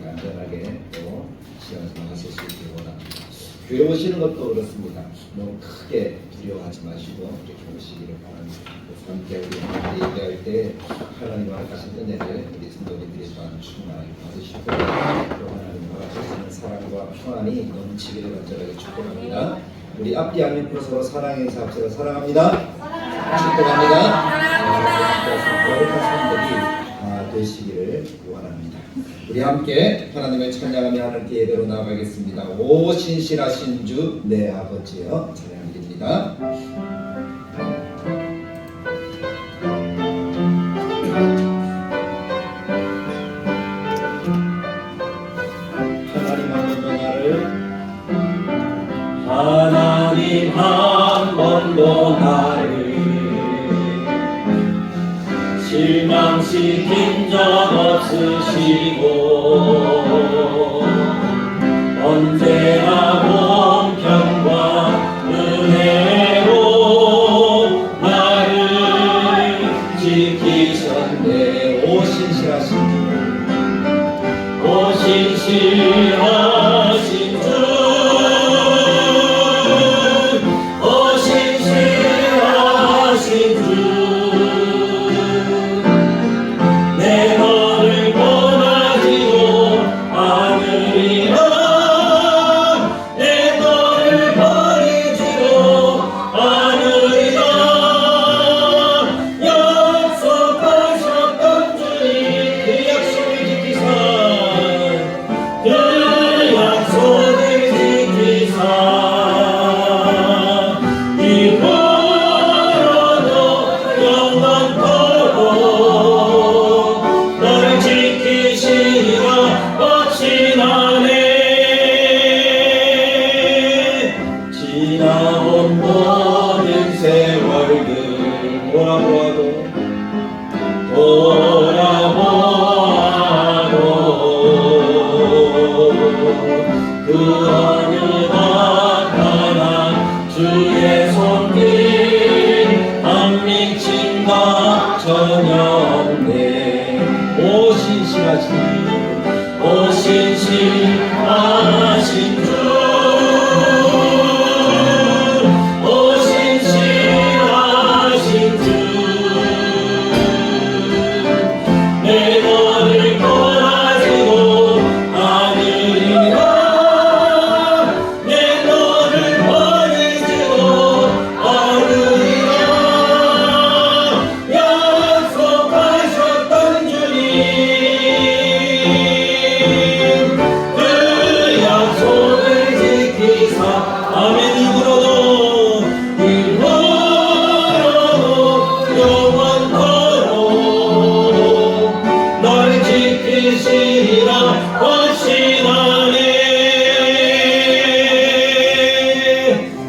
안전하게 또 시간을 나가실 수 있기를 원합니다. 교회 오시는 것도 그렇습니다. 너무 크게 두려워하지 마시고 이렇게 오시기를 바랍니다. 함께 우리 얘기할 때 하나님 허락하신 은혜를 우리 성도님들이 또한 충만하게 받으시고 또 하나님 허락하시는 사랑과 평안이 넘치기를 간절하게 축복합니다. 우리 앞뒤 안면으로 서로 사랑의 인사합시다. 사랑합니다. 축복합니다. 거룩한 성도들이 되시기를 원합니다. 우리 함께 하나님을 찬양하며 하나님께 예배로 나아가겠습니다. 오 신실하신 주 내 아버지여 찬양드립니다. 하나님 한 번도 나를 실망시킨 적 없으시고 언제나 공평과 은혜로 나를 지키셨네. 오 신실하신 주, 오 신실하신 주, 지나온 모든 세월들 돌아보아도 그 어느 나타난 주의 손길 안 미친 것 전혀 없네. 오 신실하신 주, 오 신실하신 주,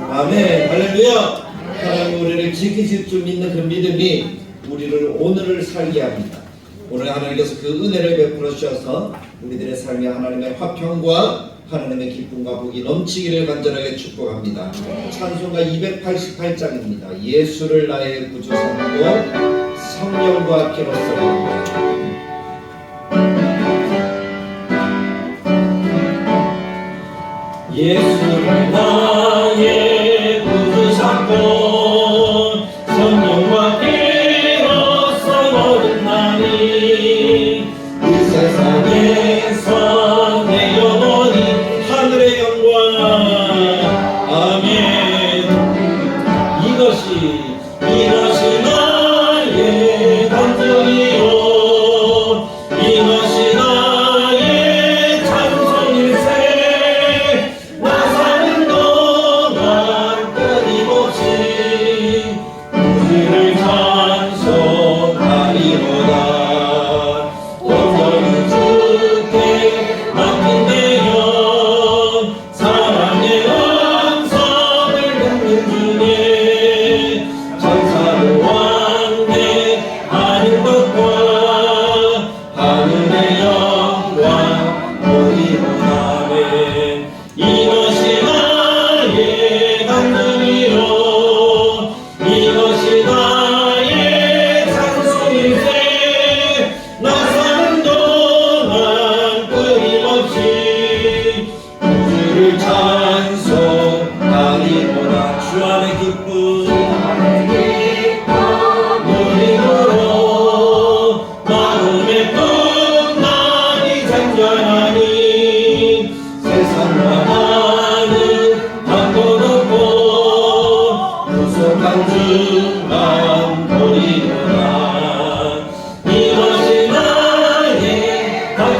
아멘. 할렐루야. 하나님 우리를 지키실 줄 믿는 그 믿음이 우리를 오늘을 살게 합니다. 오늘 하나님께서 그 은혜를 베풀어 주셔서 우리들의 삶에 하나님의 화평과 하나님의 기쁨과 복이 넘치기를 간절하게 축복합니다. 찬송가 288장입니다. 예수를 나의 구주 삼고 성령과 피로써 예수를 나의 구주 삼고 성령과 피로써 거듭나니 그 세상에서 내 영혼이 하늘의 영광. 아멘. 이것이 나의 간증이요 이것이 나의 찬송일세. 나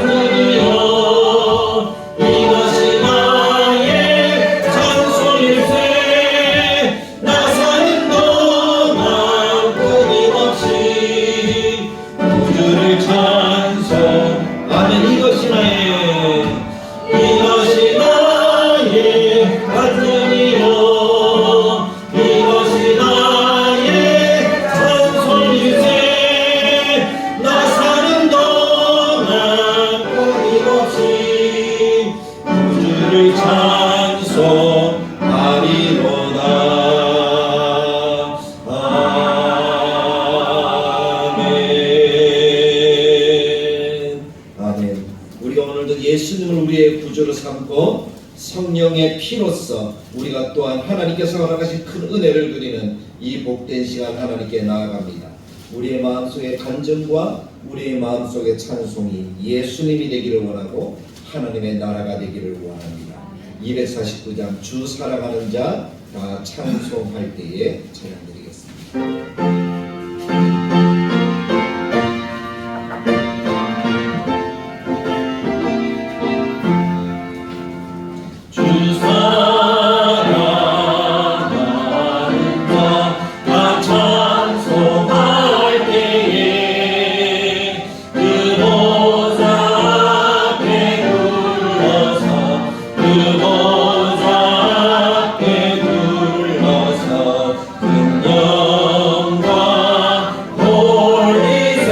간증이여 이것이 나의 찬송일세 나 사는 동안 끊임없이 구주를 찬송 아멘 이것이 나의 간증이여 이것이 나의 찬송일세 나 사는 동안 끊임없이 구주를 찬송하리로다 아멘 아멘. 우리가 오늘도 예수님을 우리의 구주로 삼고 성령의 피로써 우리가 또한 하나님께서 허락하신 큰 은혜를 누리는 이 복된 시간 하나님께 나아갑니다. 우리의 마음속의 간증과 우리의 마음속의 찬송이 예수님이 되기를 원하고 하나님의 나라가 되기를 원합니다. 249장 주 사랑하는 자 다 찬송할 때에 찬양 드리겠습니다. 주 사랑하는 자 다 찬송할 때에 그 보좌 앞에 둘러서 그 보좌 앞에 둘러서 큰 영광 돌리세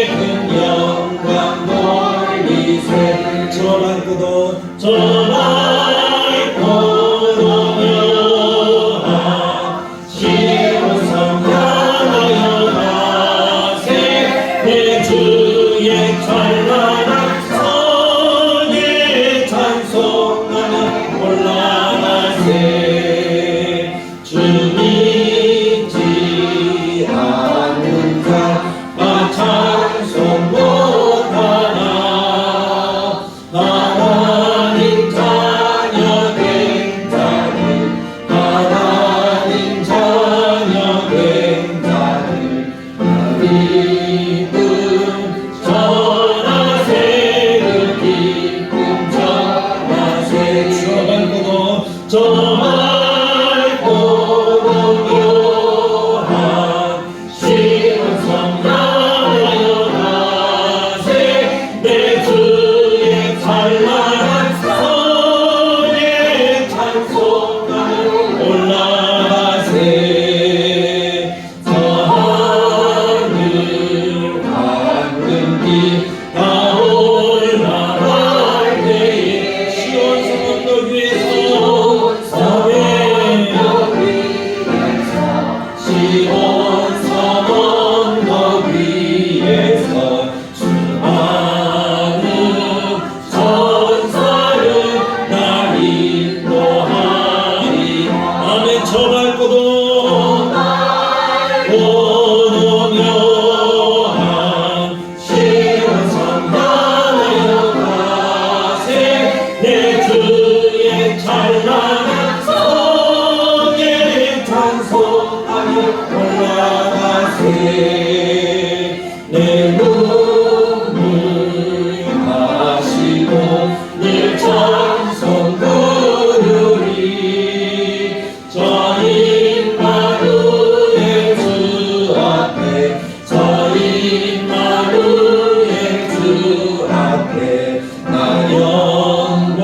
큰 영광 돌리세 저 밟고도 저 밟고도 묘한 시온 성 향하여 가세 내 주의 찬란한 성에 찬송하며 올라가세 주 믿지 않는 자가 찬송 못하나 하나님 자녀 된 자들 하나님 자녀 된 자들 기쁨 전하세 그 기쁨 전하세 저 밟고도 저 밟고도 묘한 시온 성 향하여 가세 내 주의 찬란한 성에 찬송하며 올라가세 저 하늘 황금빛 다 올라갈 때에 시온 성 언덕 위에서 시온 성 언덕 위에서 수많은 천사를 날 인도하리 아멘 저 밟고도 묘한 시온 성 향하여 가세 내 주의 찬란한 성에 찬송하며 올라가세 내 눈물 마시고 늘 찬송 부르리 저 임마누엘 주 앞에 저 임마누엘 주 앞에 나 영광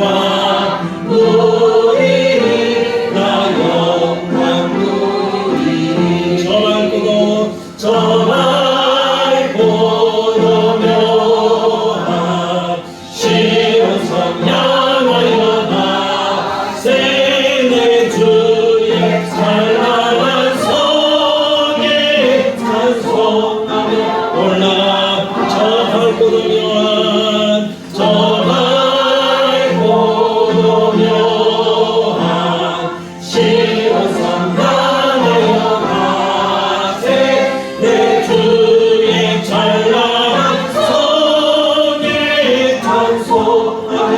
누리리 나 영광 누리리 저 밟고도 저 밟고도 묘한 시온 성 향하여 가세 내 주의 찬란한 성에 찬송하며 올라 저 밟고도 묘한 저 밟고도 묘한 시온 성 향하여 가세 내 주의 찬란한 성에 찬송하며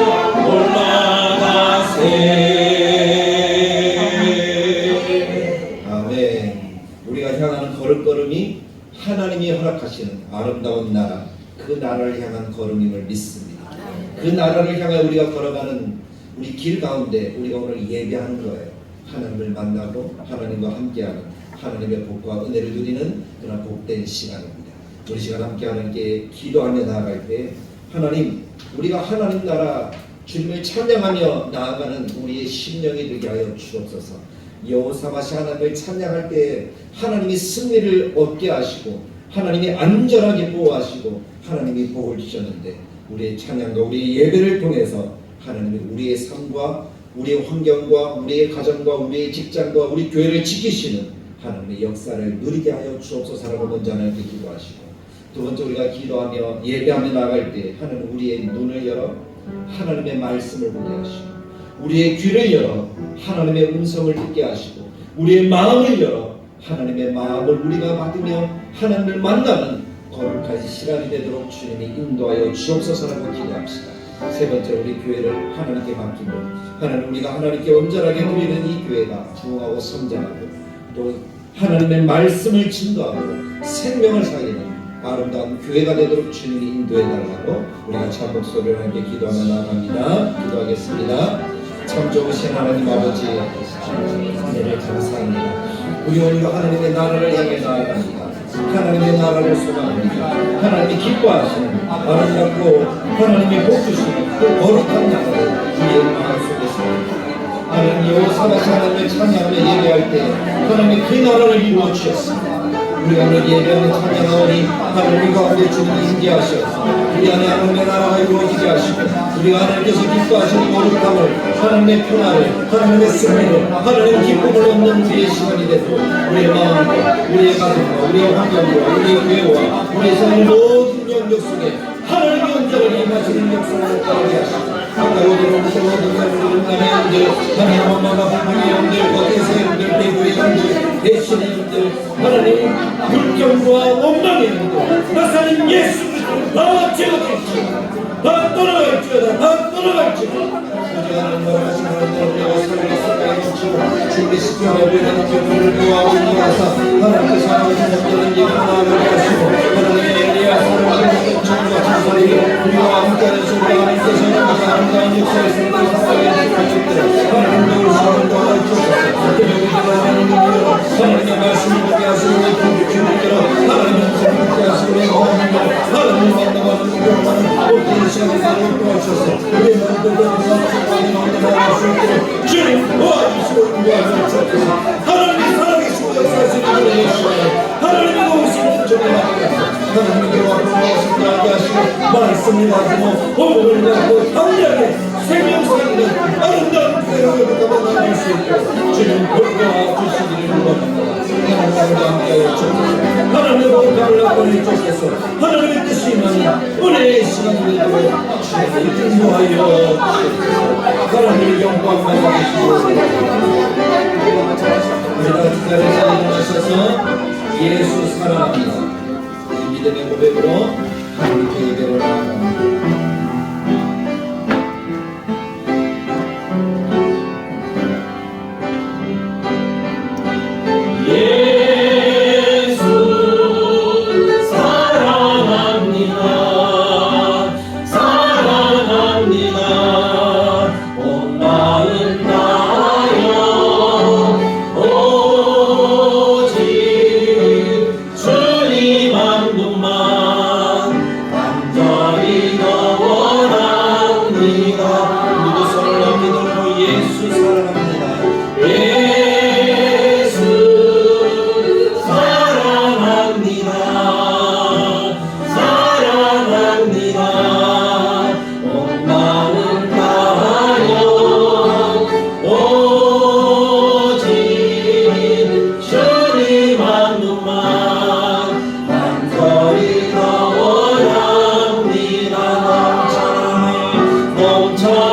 올라가세 아멘. 우리가 향하는 걸음걸음이 하나님이 허락하시는 아름다운 나라 그 나라를 향한 걸음임을 믿습니다. 그 나라를 향해 우리가 걸어가는 우리 길 가운데 우리가 오늘 예배하는 거예요. 하나님을 만나고 하나님과 함께하는, 하나님의 복과 은혜를 누리는 그런 복된 시간입니다. 우리 시간 함께 하나님께 기도하며 나아갈 때 하나님, 우리가 하나님 나라 주님을 찬양하며 나아가는 우리의 심령이 되게 하여 주옵소서. 여호사밧이 하나님을 찬양할 때 하나님이 승리를 얻게 하시고 하나님이 안전하게 보호하시고 하나님이 복을 주셨는데, 우리의 찬양과 우리의 예배를 통해서 하나님이 우리의 삶과 우리의 환경과 우리의 가정과 우리의 직장과 우리 교회를 지키시는 하나님의 역사를 누리게 하여 주옵소서라고 먼저 하나님께 기도하시고, 두 번째 우리가 기도하며 예배하며 나아갈 때 하나님 우리의 눈을 열어 하나님의 말씀을 보게 하시고, 우리의 귀를 열어 하나님의 음성을 듣게 하시고, 우리의 마음을 열어 하나님의 마음을 우리가 받으며 하나님을 만나는 거룩한 시간이 되도록 주님이 인도하여 주옵소서라고 기도합시다. 세 번째, 우리 교회를 하나님께 맡기고 하나님, 우리가 하나님께 온전하게 드리는 이 교회가 부흥하고 성장하고 또 하나님의 말씀을 진도하고 생명을 살리는 아름다운 교회가 되도록 주님이 인도해달라고 우리가 한 목소리로 함께 기도하며 나아갑니다. 기도하겠습니다. 참 좋으신 하나님 아버지, 은혜를 감사합니다. 우리 오늘도 하나님의 나라를 향해 나아갑니다. 하나님의 나라를 소망합니다. 하나님이 기뻐하시는 아름답고 하나님이 복주시는 그 거룩한 나라를 우리의 마음속에서 하나님 여호사밧이 하나님을 찬양하며 예배할 때 하나님이 그 나라를 이루어 주셨습니다. 우리가 오늘 예배하는 찬양하오니 하나님 가운데 주님이 임재하셔서 우리 안에 하나님의 나라가 이루어지게 하시고, 우리가 하나님께서 기뻐하시는 거룩함을, 하나님의 평화를, 하나님의 승리를, 하나님의 기쁨을 얻는 우리의 시간이 되도록 우리의 마음과 우리의 가정과 우리의 환경과 우리의 교회와 우리의 삶의 모든 영역 속에 하나님의 온전하게 임하시는 역사를 따르게 하시고, 가로대로 모든 남의 영들, 하나님 엄마가 부모의 영들, 거기서의 영들, 배구의 영들, 대신의 영들, 하나님 불경과 원망의 영들, 나사님 예수 그리스도 다 제거하시고 다 떠나갈지어다, 다 떠나갈지어다. 하나님 말하신 하나님 우리가 살아있을까에 멈추고 준비시켜 내려는 교회를 구하고 인도하사 하나님께서 하나님의 모든 예배를 나아가게 하시고, 하나님의 엘리야 사랑하는 천과 천사들이 우리와 함께하는 소리가 하나님께서 아름다운 역사의 생명을 살아가게 하시옵소서. 하나님의 우리 시간을 도와주옵소서. 하나님의 말씀을 보게 하시고 우리 주님께로 하나님의 말씀을 보게 하시고 우리 하나님을 하나님을 만나가는 공경하는 모든 시간을 도와주셔서 우리 모두들 주님 도와주시고 인도하여 주옵소서. 하나님이 살아계시고 역사하시는 우리 예수님, 하나님의 오신 주님을 하나님의 도와주시고 하게 하시고 말씀을 가지고 호흡을 가지고 강력하게 생명살리는 아름다운 교회를 만날 수 있도록 주님 도와주시기를 원합니다. 하나님과 함께하여 주옵소서. 하나님의 복을 나눠 주옵소서. 하나님의 뜻이 임하는 은혜의 시간이 되도록 주님 인도하여 주옵소서. 하나님의 영광 받으시고 우리가 두 자리에서 일어나셔서 예수 사랑합니다 이 믿음의 고백으로 하나님께 예배를 나아갑니다. 넘쳐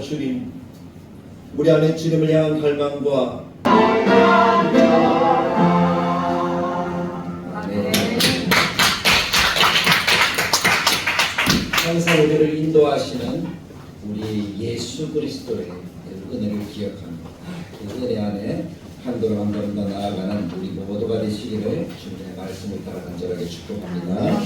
주님, 우리 안에 주님을 향한 갈망과 항상 우리를 인도하시는 우리 예수 그리스도의 그 은혜를 기억합니다. 그 은혜 안에 한 걸음 한 걸음 더 나아가는 우리 모두가 되시기를 주님의 말씀을 따라 간절하게 축복합니다.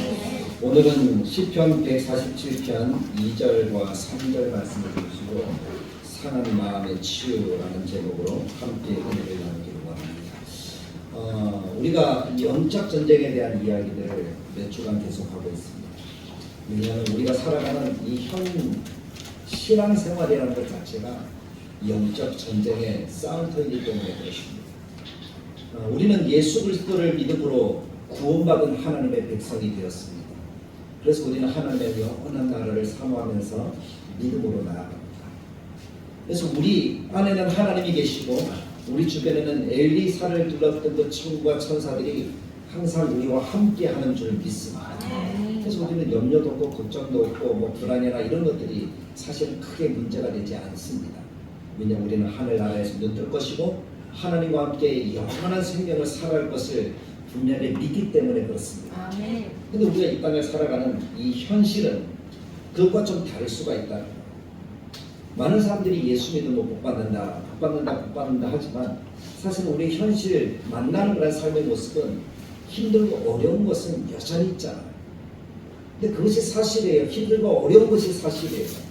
오늘은 시편 147편 2절과 3절 말씀을 주시고 상한 마음의 치유라는 제목으로 함께 은혜를 나누기를 원합니다. 우리가 영적 전쟁에 대한 이야기들을 몇 주간 계속하고 있습니다. 왜냐하면 우리가 살아가는 이 현 신앙생활이라는 것 자체가 영적 전쟁의 싸움터이기 때문에 그렇습니다. 우리는 예수 그리스도를 믿음으로 구원받은 하나님의 백성이 되었습니다. 그래서 우리는 하나님의 영원한 나라를 사모하면서 믿음으로 나아갑니다. 그래서 우리 안에는 하나님이 계시고 우리 주변에는 엘리사를 둘렀던 그 천국과 천사들이 항상 우리와 함께하는 줄 믿습니다. 그래서 우리는 염려도 없고 걱정도 없고 뭐 불안이나 이런 것들이 사실 크게 문제가 되지 않습니다. 왜냐하면 우리는 하늘나라에서 눈뜰 것이고 하나님과 함께 영원한 생명을 살아갈 것을 분명히 믿기 때문에 그렇습니다. 근데 우리가 이 땅을 살아가는 이 현실은 그것과 좀 다를 수가 있다. 많은 사람들이 예수 믿으면 복 받는다 하지만 사실 우리 현실 만나는 그런 삶의 모습은 힘들고 어려운 것은 여전히 있잖아요. 근데 그것이 사실이에요. 힘들고 어려운 것이 사실이에요.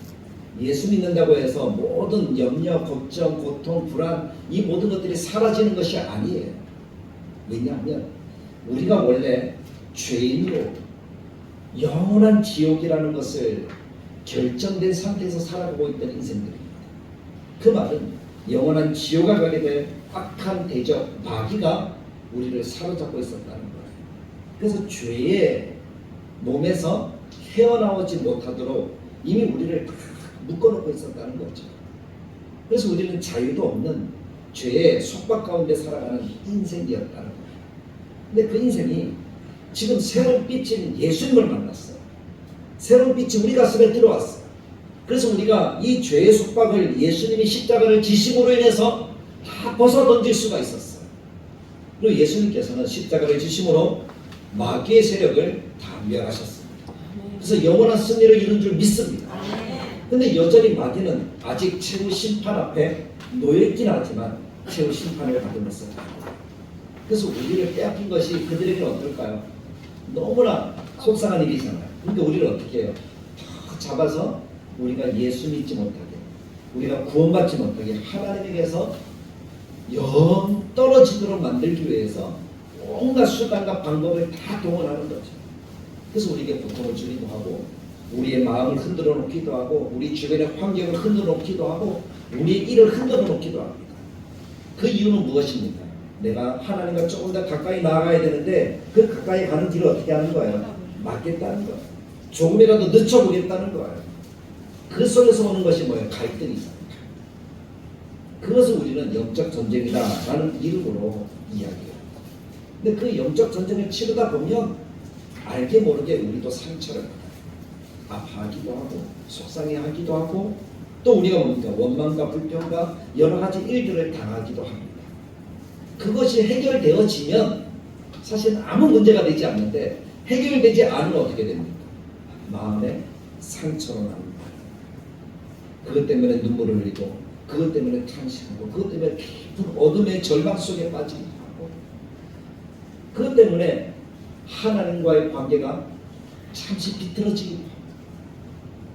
예수 믿는다고 해서 모든 염려, 걱정, 고통, 불안 이 모든 것들이 사라지는 것이 아니에요. 왜냐하면 우리가 원래 죄인으로 영원한 지옥이라는 것을 결정된 상태에서 살아가고 있던 인생들입니다. 그 말은 영원한 지옥에 가게 될 악한 대적 마귀가 우리를 사로잡고 있었다는 거예요. 그래서 죄의 몸에서 헤어나오지 못하도록 이미 우리를 다 묶어놓고 있었다는 거죠. 그래서 우리는 자유도 없는 죄의 속박 가운데 살아가는 인생이었다는 거예요. 근데 그 인생이 지금 새로운 빛인 예수님을 만났어요. 새로운 빛이 우리 가슴에 들어왔어요. 그래서 우리가 이 죄의 속박을 예수님이 십자가를 지심으로 인해서 다 벗어던질 수가 있었어요. 그리고 예수님께서는 십자가를 지심으로 마귀의 세력을 다 멸하셨습니다. 그래서 영원한 승리를 이룬 줄 믿습니다. 근데 여전히 마귀는 아직 최후 심판 앞에 놓여있긴 하지만 최후 심판을 받으면서 그래서 우리를 빼앗긴 것이 그들에게는 어떨까요? 너무나 속상한 일이잖아요. 그러니까 우리를 어떻게 해요? 다 잡아서 우리가 예수 믿지 못하게 우리가 구원받지 못하게 하나님에게서 영 떨어지도록 만들기 위해서 온갖 수단과 방법을 다 동원하는 거죠. 그래서 우리에게 고통을 주기도 하고 우리의 마음을 흔들어 놓기도 하고 우리 주변의 환경을 흔들어 놓기도 하고 우리의 일을 흔들어 놓기도 합니다. 그 이유는 무엇입니까? 내가 하나님과 조금 더 가까이 나아가야 되는데 그 가까이 가는 길을 어떻게 하는 거예요? 막겠다는 거예요. 조금이라도 늦춰보겠다는 거예요. 그 속에서 오는 것이 뭐예요? 갈등이죠. 그것을 우리는 영적 전쟁이다라는 이름으로 이야기해요. 근데 그 영적 전쟁을 치르다 보면 알게 모르게 우리도 상처를 받아요. 아파하기도 하고 속상해하기도 하고 또 우리가 뭡니까? 원망과 불평과 여러 가지 일들을 당하기도 합니다. 그것이 해결되어지면 사실은 아무 문제가 되지 않는데 해결되지 않으면 어떻게 됩니까? 마음에 상처로 납니다. 그것 때문에 눈물을 흘리고 그것 때문에 탄식하고 그것 때문에 깊은 어둠의 절망 속에 빠지기도 하고 그것 때문에 하나님과의 관계가 잠시 비틀어지기도 하고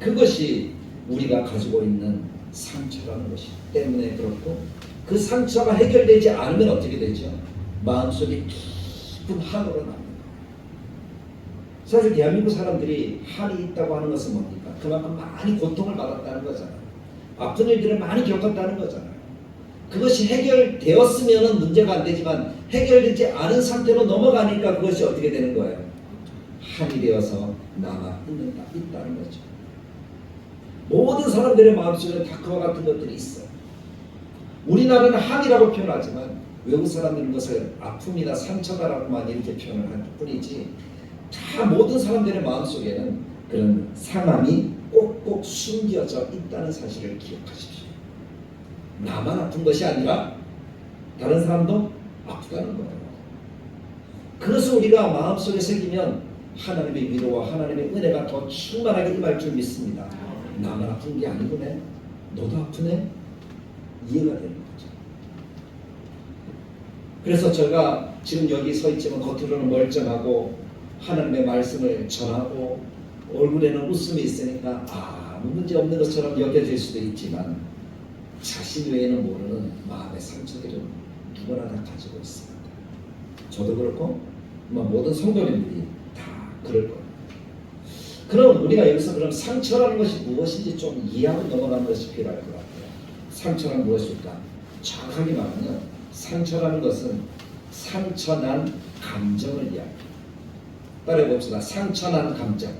그것이 우리가 가지고 있는 상처라는 것이 때문에 그렇고 그 상처가 해결되지 않으면 어떻게 되죠? 마음속에 깊은 한으로 납니다. 사실 대한민국 사람들이 한이 있다고 하는 것은 뭡니까? 그만큼 많이 고통을 받았다는 거잖아요. 아픈 일들을 많이 겪었다는 거잖아요. 그것이 해결되었으면 문제가 안 되지만 해결되지 않은 상태로 넘어가니까 그것이 어떻게 되는 거예요? 한이 되어서 있다는 거죠. 모든 사람들의 마음속에 다 그와 같은 것들이 있어요. 우리나라는 한이라고 표현하지만 외국 사람들은 그것을 아픔이나 상처다라고만 이렇게 표현을 할 뿐이지 다 모든 사람들의 마음속에는 그런 상함이 꼭 꼭꼭 숨겨져 있다는 사실을 기억하십시오. 나만 아픈 것이 아니라 다른 사람도 아프다는 거예요. 그것을 우리가 마음속에 새기면 하나님의 위로와 하나님의 은혜가 더 충만하게 임할 줄 믿습니다. 나만 아픈 게 아니구네. 너도 아프네. 이해가 되는 거죠. 그래서 제가 지금 여기 서 있지만 겉으로는 멀쩡하고 하나님의 말씀을 전하고 얼굴에는 웃음이 있으니까 아무 문제 없는 것처럼 여겨질 수도 있지만 자신 외에는 모르는 마음의 상처들은 누구나 다 가지고 있습니다. 저도 그렇고 모든 성도님들이 다 그럴 거예요. 그럼 우리가 여기서 그럼 상처라는 것이 무엇인지 좀 이해하고 넘어가는 것이 필요할 것 같아요. 상처란 무엇일까? 정확하게 말하면 상처라는 것은 상처난 감정을 이야기합니다. 따라해봅시다. 상처난 감정.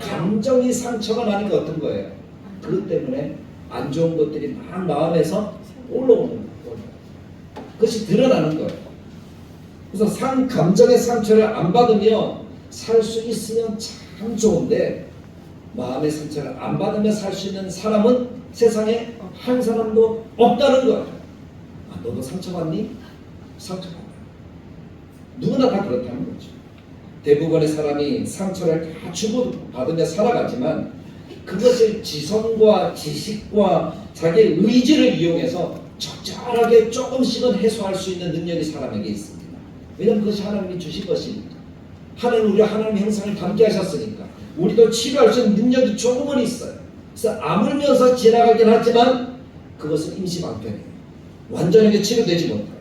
감정이 상처가 나는 게 어떤 거예요? 그것 때문에 안 좋은 것들이 막 마음에서 올라오는 거예요. 그것이 드러나는 거예요. 그래서 감정의 상처를 안 받으며 살 수 있으면 참 좋은데 마음의 상처를 안 받으며 살 수 있는 사람은 세상에 한 사람도 없다는 거예요. 아, 너도 상처받니? 상처받아. 누구나 다 그렇다는 거죠. 대부분의 사람이 상처를 다 주고받으며 살아가지만 그것을 지성과 지식과 자기의 의지를 이용해서 적절하게 조금씩은 해소할 수 있는 능력이 사람에게 있습니다. 왜냐하면 그것이 하나님이 주신 것이니까. 하나님 우리 하나님의 형상을 담게 하셨으니까 우리도 치료할 수 있는 능력이 조금은 있어요. 그래서 아물면서 지나가긴 하지만 그것은 임시방편이에요. 완전하게 치료되지 못해요.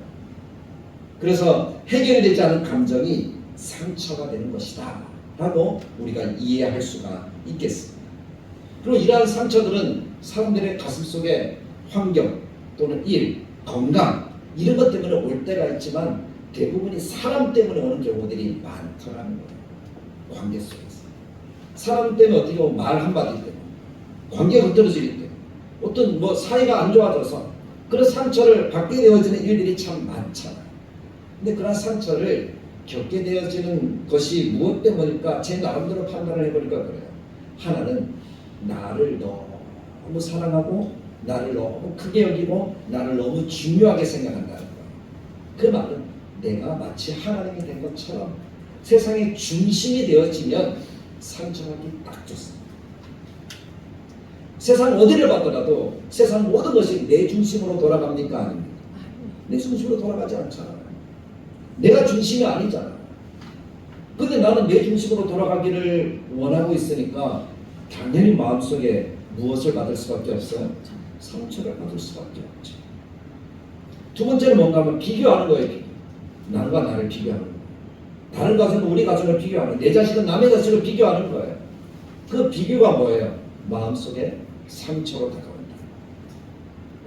그래서 해결되지 않은 감정이 상처가 되는 것이다 라고 우리가 이해할 수가 있겠습니다. 그리고 이러한 상처들은 사람들의 가슴속에 환경 또는 일, 건강 이런 것 때문에 올 때가 있지만 대부분이 사람 때문에 오는 경우들이 많더라는 거예요. 관계 속에서 사람 때문에 어떻게 보면 말 한마디 때문에 관계가 흐트러지기 때문에 어떤 사이가 안 좋아져서 그런 상처를 받게 되어지는 일들이 참 많잖아요. 근데 그런 상처를 겪게 되어지는 것이 무엇 때문일까? 제 나름대로 판단을 해보니까 그래요. 하나는 나를 너무 사랑하고 나를 너무 크게 여기고 나를 너무 중요하게 생각한다는 거예요. 그 말은 내가 마치 하나님이 된 것처럼 세상의 중심이 되어지면 상처받기 딱 좋습니다. 세상 어디를 봤더라도 세상 모든 것이 내 중심으로 돌아갑니까? 아닙니까? 내 중심으로 돌아가지 않잖아요. 내가 중심이 아니잖아. 근데 나는 내 중심으로 돌아가기를 원하고 있으니까 당연히 마음속에 무엇을 받을 수밖에 없어요? 상처를 받을 수밖에 없죠. 두 번째는 뭔가 하면 비교하는 거예요. 비교. 남과 나를 비교하는 거예요. 다른 가족은 우리 가족을 비교하는, 내 자식은 남의 자식을 비교하는 거예요. 그 비교가 뭐예요? 마음속에 상처로 다가온다.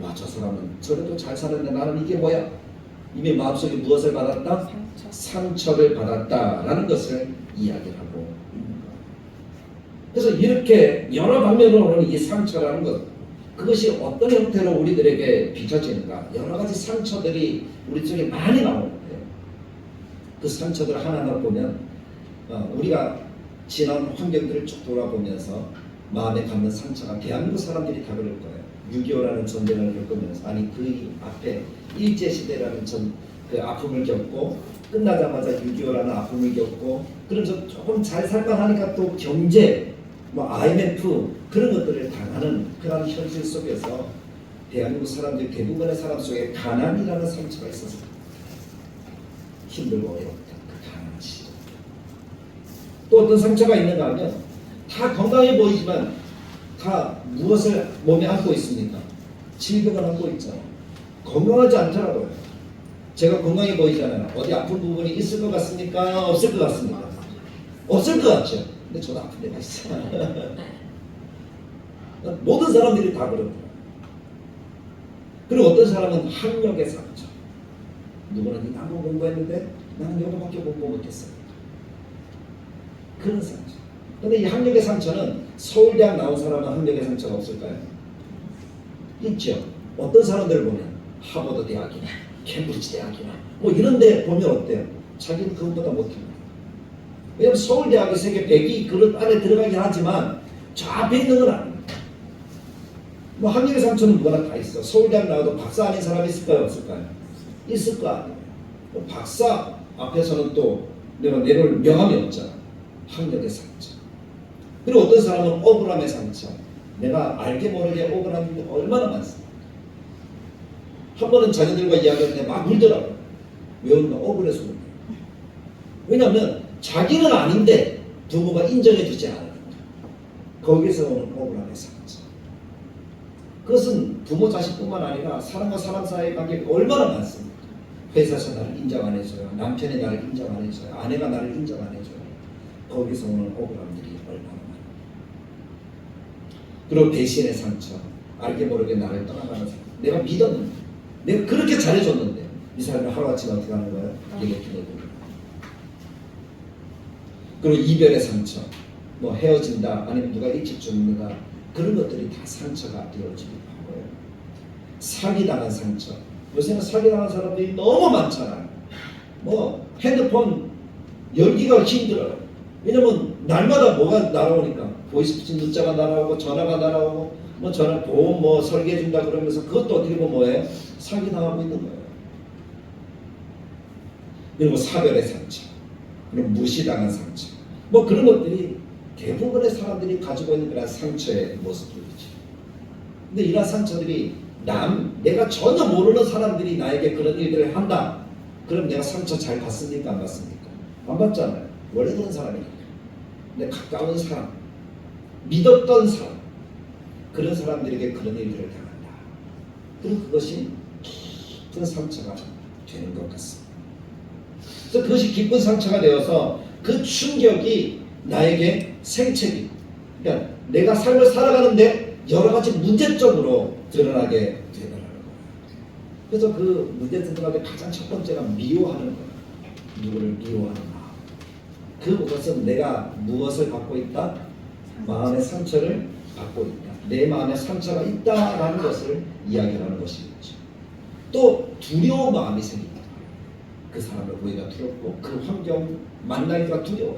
와, 저 사람은 저래도 잘 살았는데 나는 이게 뭐야? 이미 마음속에 무엇을 받았다? 상처를 받았다라는 것을 이야기하고 있는 거예요. 그래서 이렇게 여러 방면으로 오는 이 상처라는 것, 그것이 어떤 형태로 우리들에게 비춰지는가? 여러 가지 상처들이 우리 쪽에 많이 나오는데 그 상처들을 하나하나 보면 우리가 지난 환경들을 쭉 돌아보면서 마음에 갖는 상처가 대한민국 사람들이 다 그럴 거예요. 6.25라는 전쟁을 겪으면서 그 앞에 일제시대라는 그 아픔을 겪고 끝나자마자 6.25라는 아픔을 겪고 그러면서 조금 잘 살만 하니까 또 경제 IMF 그런 것들을 당하는 그런 현실 속에서 대한민국 사람들 대부분의 사람 속에 가난이라는 상처가 있었습니다. 힘들고 어렵다 그 가난한 시절. 또 어떤 상처가 있는가 하면 다 건강해 보이지만 다 무엇을 몸에 안고 있습니까? 질병을 안고 있잖아요. 건강하지 않더라고요. 제가 건강해 보이잖아요. 어디 아픈 부분이 있을 것 같습니까? 없을 것 같습니까? 없을 것 같죠. 근데 저도 아픈 데가 있어요. 모든 사람들이 다 그렇더라고요. 그리고 어떤 사람은 학력의 상처. 누구는 나무 공부했는데 나는 요거밖에 공부 못했어요. 그런 상처. 근데 이 학력의 상처는 서울대학 나온 사람은 학력의 상처가 없을까요? 있죠. 어떤 사람들을 보면 하버드 대학이나 캠브리지 대학이나 이런 데 보면 어때요? 자기는 그것보다 못합니다. 왜냐하면 서울대학이 세계 100위 그릇 안에 들어가긴 하지만 저 앞에 있는 건 아닙니다. 뭐 학력의 상처는 뭐나 다 있어. 서울대학 나와도 박사 아닌 사람이 있을까요? 없을까요? 있을 거 아니에요. 뭐 박사 앞에서는 또 내가 내놓을 명함이 없잖아. 학력의 상처. 그리고 어떤 사람은 억울함의 상처. 내가 알게 모르게 억울한 게 얼마나 많습니까? 한 번은 자녀들과 이야기할 때 막 울더라고요. 왜 울나? 억울해서 울어요. 왜냐하면 자기는 아닌데 부모가 인정해주지 않으니까. 거기서 오는 억울함의 상처. 그것은 부모 자식뿐만 아니라 사람과 사람 사이의 관계가 얼마나 많습니까? 회사에서 나를 인정 안 해줘요. 남편이 나를 인정 안 해줘요. 아내가 나를 인정 안 해줘요. 거기서 오는 억울함들이 얼마나 많아요. 그리고 배신의 상처. 알게 모르게 나를 떠나가는 상처. 내가 믿었는데, 내가 그렇게 잘해줬는데 이 사람이 하루아침에 어떻게 하는 거예요? 내게 끊어버려요. 그리고 이별의 상처. 뭐 헤어진다, 아니면 누가 일찍 죽는다, 그런 것들이 다 상처가 되어지기도 하고요. 사기당한 상처. 요새는 사기당한 사람들이 너무 많잖아요. 뭐 핸드폰 열기가 힘들어요. 왜냐면 날마다 뭐가 날아오니까 보이스피싱 문자가 날아오고 전화가 날아오고 뭐 전화 보험 뭐 설계해준다 그러면서 그것도 어떻게 보면 뭐예요? 사기당하고 있는 거예요. 그리고 사별의 상처, 그리고 무시당한 상처, 뭐 그런 것들이 대부분의 사람들이 가지고 있는 그런 상처의 모습들이죠. 근데 이러한 상처들이 내가 전혀 모르는 사람들이 나에게 그런 일들을 한다. 그럼 내가 상처 잘 받습니까? 안 받습니까? 안 받잖아요. 원래 그런 사람이니까. 근데 가까운 사람, 믿었던 사람, 그런 사람들에게 그런 일들을 당한다. 그럼 그것이 깊은 상처가 되는 것 같습니다. 그래서 그것이 깊은 상처가 되어서 그 충격이 나에게 생채기, 그러니까 내가 삶을 살아가는데 여러 가지 문제점으로 드러나게 되더라고요. 그래서 그 문제점 가운데 가장 첫 번째가 미워하는 거예요. 누구를 미워하는 마음. 그것은 내가 무엇을 갖고 있다? 마음의 상처를 갖고 있다. 내 마음에 상처가 있다라는 것을 이야기하는 것이겠죠. 또 두려운 마음이 생긴다. 그 사람을 보기가 두렵고 그 환경 만나기가 두려워요.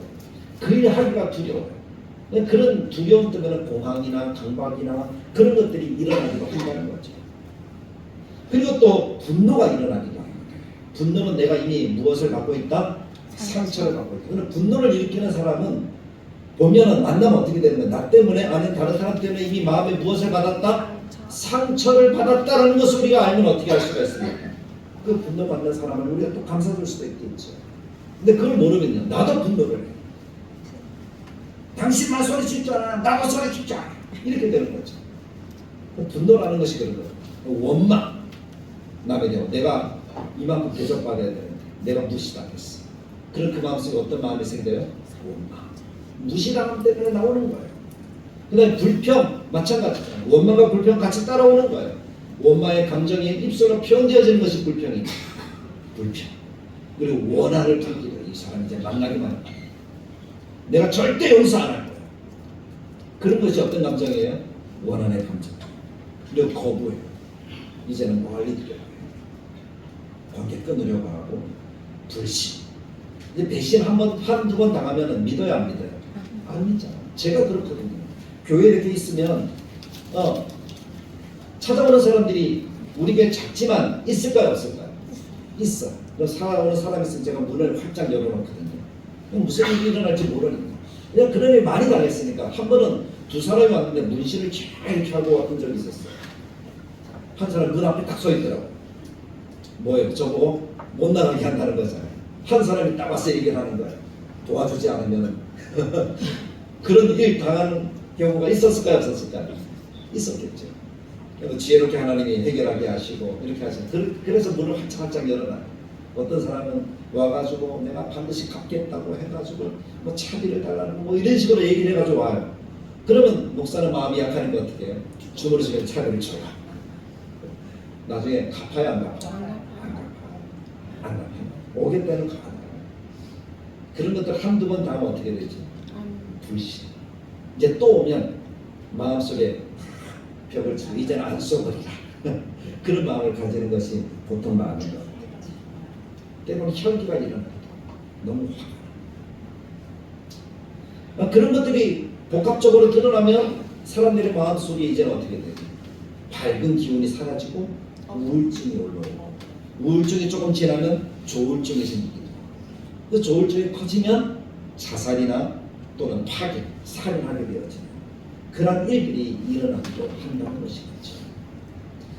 그 일 하기가 두려워요. 그런 두려움 때문에 공황이나 강박이나 그런 것들이 일어나기도 한다는 거죠. 그리고 또 분노가 일어나기도 합니다. 분노는 내가 이미 무엇을 갖고 있다? 상처를 갖고 있다. 그런데 분노를 일으키는 사람은 보면은 만나면 어떻게 되는 거야? 나 때문에 아니면 다른 사람 때문에 이미 마음에 무엇을 받았다? 상처를 받았다는 것을 우리가 알면 어떻게 할 수가 있습니까? 그 분노 받는 사람을 우리가 또 감싸줄 수도 있겠죠. 근데 그걸 모르면요, 나도 분노를 해. 당신만 소리칠 줄 알아. 나도 소리칠 줄 알아. 이렇게 되는 거죠. 분노라는 것이 그런 거예요. 원망. 남에 대해 내가 이만큼 대접받아야 되는데 내가 무시당했어. 그럼 그 마음속에 어떤 마음이 생겨요? 원망. 무시당함 때문에 나오는 거예요. 그 다음에 불평. 마찬가지잖아요. 원망과 불평 같이 따라오는 거예요. 원망의 감정이 입술로 표현되어지는 것이 불평입니다. 불평. 그리고 원한을 풀기도 이 사람 이제 만나기만 해요. 내가 절대 용서 안 할 거야. 그런 것이 어떤 감정이에요? 원한의 감정. 그리고 거부예요. 이제는 멀리 들여다봐요. 관계 끊으려고 하고 불신. 이제 배신 한두 번 당하면 믿어야 안 믿어요? 안 믿잖아. 제가 그렇거든요. 교회에 이렇게 있으면 찾아오는 사람들이 우리 교회 작지만 있을까요? 없을까요? 있어. 살아오는 사람이 있으면 제가 문을 활짝 열어놓거든요. 무슨 일이 일어날지 모르니까. 그냥 그런 일 많이 당했으니까. 한 번은 두 사람이 왔는데 문신을 쫙 이렇게 하고 왔던 적이 있었어요. 한 사람 문 앞에 딱 서 있더라고. 뭐예요? 저거 못 나가게 한다는 거잖아요. 한 사람이 딱 와서 얘기를 하는 거예요. 도와주지 않으면 그런 일 당하는 경우가 있었을까요? 없었을까요? 있었겠죠. 그래서 지혜롭게 하나님이 해결하게 하시고 이렇게 하시고 그래서 문을 활짝 열어놔요. 어떤 사람은 와가지고 내가 반드시 갚겠다고 해가지고 뭐 차비를 달라는 뭐 이런 식으로 얘기를 해가지고 와요. 그러면 목사는 마음이 약하니까 어떻게 해요? 주무르시면 차비를 줘요. 나중에 갚아야 안 갚아요? 안 갚아요. 오겠다는 거 안 갚아요. 그런 것들 한두 번 당하면 어떻게 되지? 불신. 이제 또 오면 마음속에 벽을 치고 이제는 안 쏘버리라. 그런 마음을 가지는 것이 보통 마음인 것 같아요. 때문에 혈기가 일어납니다. 너무 화가. 그런 것들이 복합적으로 드러나면 사람들의 마음속에 이제는 어떻게 돼요? 밝은 기운이 사라지고 우울증이 올라오고, 우울증이 조금 지나면 조울증이 생기기도 하고, 그 조울증이 커지면 자살이나 또는 파괴, 살인하게 되어지는 그런 일들이 일어나기도 한다는 것이겠죠.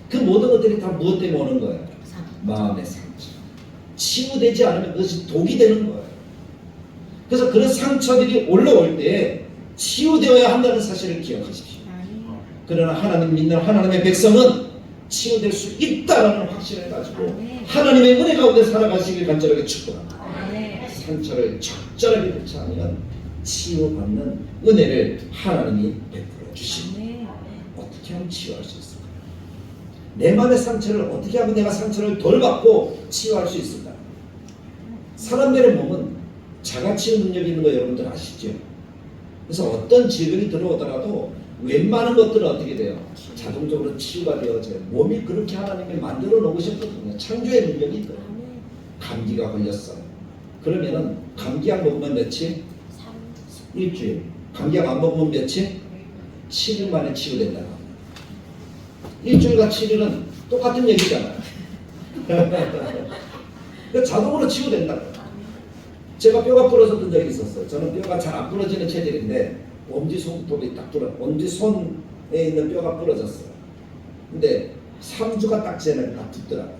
그 모든 것들이 다 무엇 때문에 오는 거예요? 마음의 상처. 치유되지 않으면 그것이 독이 되는 거예요. 그래서 그런 상처들이 올라올 때 치유되어야 한다는 사실을 기억하십시오. 그러나 하나님 믿는 하나님의 백성은 치유될 수 있다는 확신을 가지고 하나님의 은혜 가운데 살아가시길 간절하게 축복합니다. 상처를 적절하게 대처하면 치유받는 은혜를 하나님이 베풀어 주십니다. 어떻게 하면 치유할 수 있을까? 내 마음의 상처를 어떻게 하면 내가 상처를 덜 받고 치유할 수 있을까? 사람들의 몸은 자가치유 능력이 있는 거 여러분들 아시죠? 그래서 어떤 질병이 들어오더라도 웬만한 것들은 어떻게 돼요? 자동적으로 치유가 되어져요. 몸이 그렇게 하나님이 만들어 놓으셨거든요. 창조의 능력이 있거든요. 감기가 걸렸어요. 그러면은 감기약 먹으면 며칠? 일주일. 감기약 안 먹으면 며칠? 7일 만에 치유된다고 합니다. 일주일과 7일은 똑같은 얘기잖아요. 자동으로 치유된다고. 제가 뼈가 부러졌던 적이 있었어요. 저는 뼈가 잘 안 부러지는 체질인데 엄지손톱이 딱 엄지손에 있는 뼈가 부러졌어요. 근데 3주가 딱 전에 딱 붙더라고요.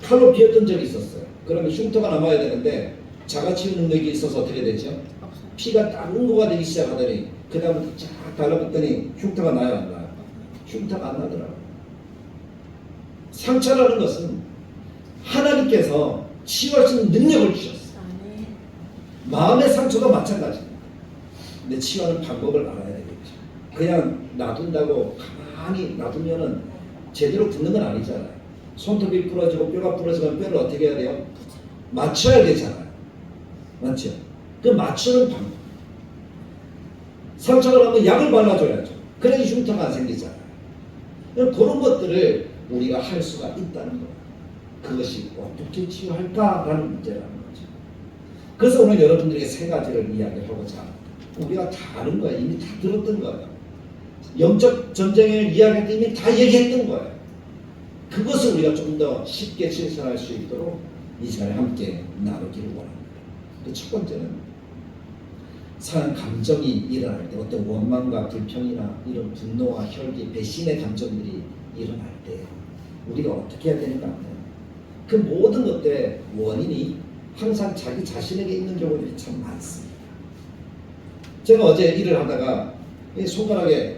칼로 비었던 적이 있었어요. 그러면 흉터가 남아야 되는데 자가치유 능력이 있어서 어떻게 되죠? 피가 딱 응고가 되기 시작하더니 그 다음부터 쫙 달라붙더니 흉터가 나요, 안 나요? 흉터가 안 나더라고요. 상처라는 것은 하나님께서 치유할 수 있는 능력을 주셨어요. 마음의 상처도 마찬가지입니다. 근데 치유하는 방법을 알아야 되겠죠. 그냥 놔둔다고 가만히 놔두면은 제대로 붙는 건 아니잖아요. 손톱이 부러지고 뼈가 부러지면 뼈를 어떻게 해야 돼요? 맞춰야 되잖아요. 맞죠? 그 맞추는 방법. 상처가 나면 약을 발라줘야죠. 그래야 흉터가 안 생기잖아요. 그런 것들을 우리가 할 수가 있다는 거예요. 그것이 어떻게 치유할까라는 문제라는 거죠. 그래서 오늘 여러분들에게 세 가지를 이야기하고자 합니다. 우리가 다 아는 거예요. 이미 다 들었던 거예요. 영적 전쟁을 이야기할 때 이미 다 얘기했던 거예요. 그것을 우리가 좀 더 쉽게 실천할 수 있도록 이 시간에 함께 나누기를 원합니다. 그 첫 번째는 사람 감정이 일어날 때 어떤 원망과 불평이나 이런 분노와 혈기, 배신의 감정들이 일어날 때 우리가 어떻게 해야 되는가 하면 그 모든 것들의 원인이 항상 자기 자신에게 있는 경우들이 참 많습니다. 제가 어제 일을 하다가 손가락에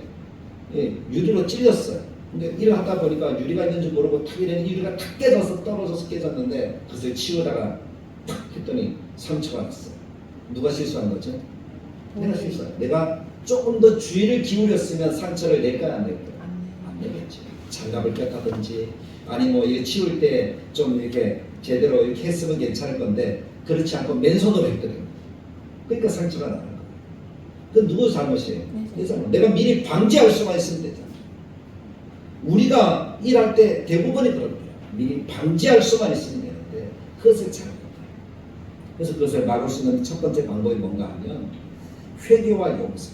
유리로 찔렸어요. 근데 일을 하다 보니까 유리가 있는지 모르고 탁 이랬는데 유리가 탁 깨져서 떨어져서 깨졌는데 그것을 치우다가 탁 했더니 상처가 났어요. 누가 실수한 거죠? 내가 실수한 거예요. 내가 조금 더 주의를 기울였으면 상처를 낼까요? 안 낼까요? 안 내겠지. 장갑을 꼈다든지 아니 뭐 이게 치울 때 좀 이렇게 제대로 이렇게 했으면 괜찮을 건데 그렇지 않고 맨손으로 했거든요. 그러니까 상처가 나는 거예요. 그 누구 잘못이에요? 내 잘못. 내가 미리 방지할 수만 있으면 되잖아요. 우리가 일할 때 대부분이 그럴 거예요. 미리 방지할 수만 있으면 되는데 그것을 잘못해요. 그래서 그것을 막을 수 있는 첫 번째 방법이 뭔가 하면 회개와 용서.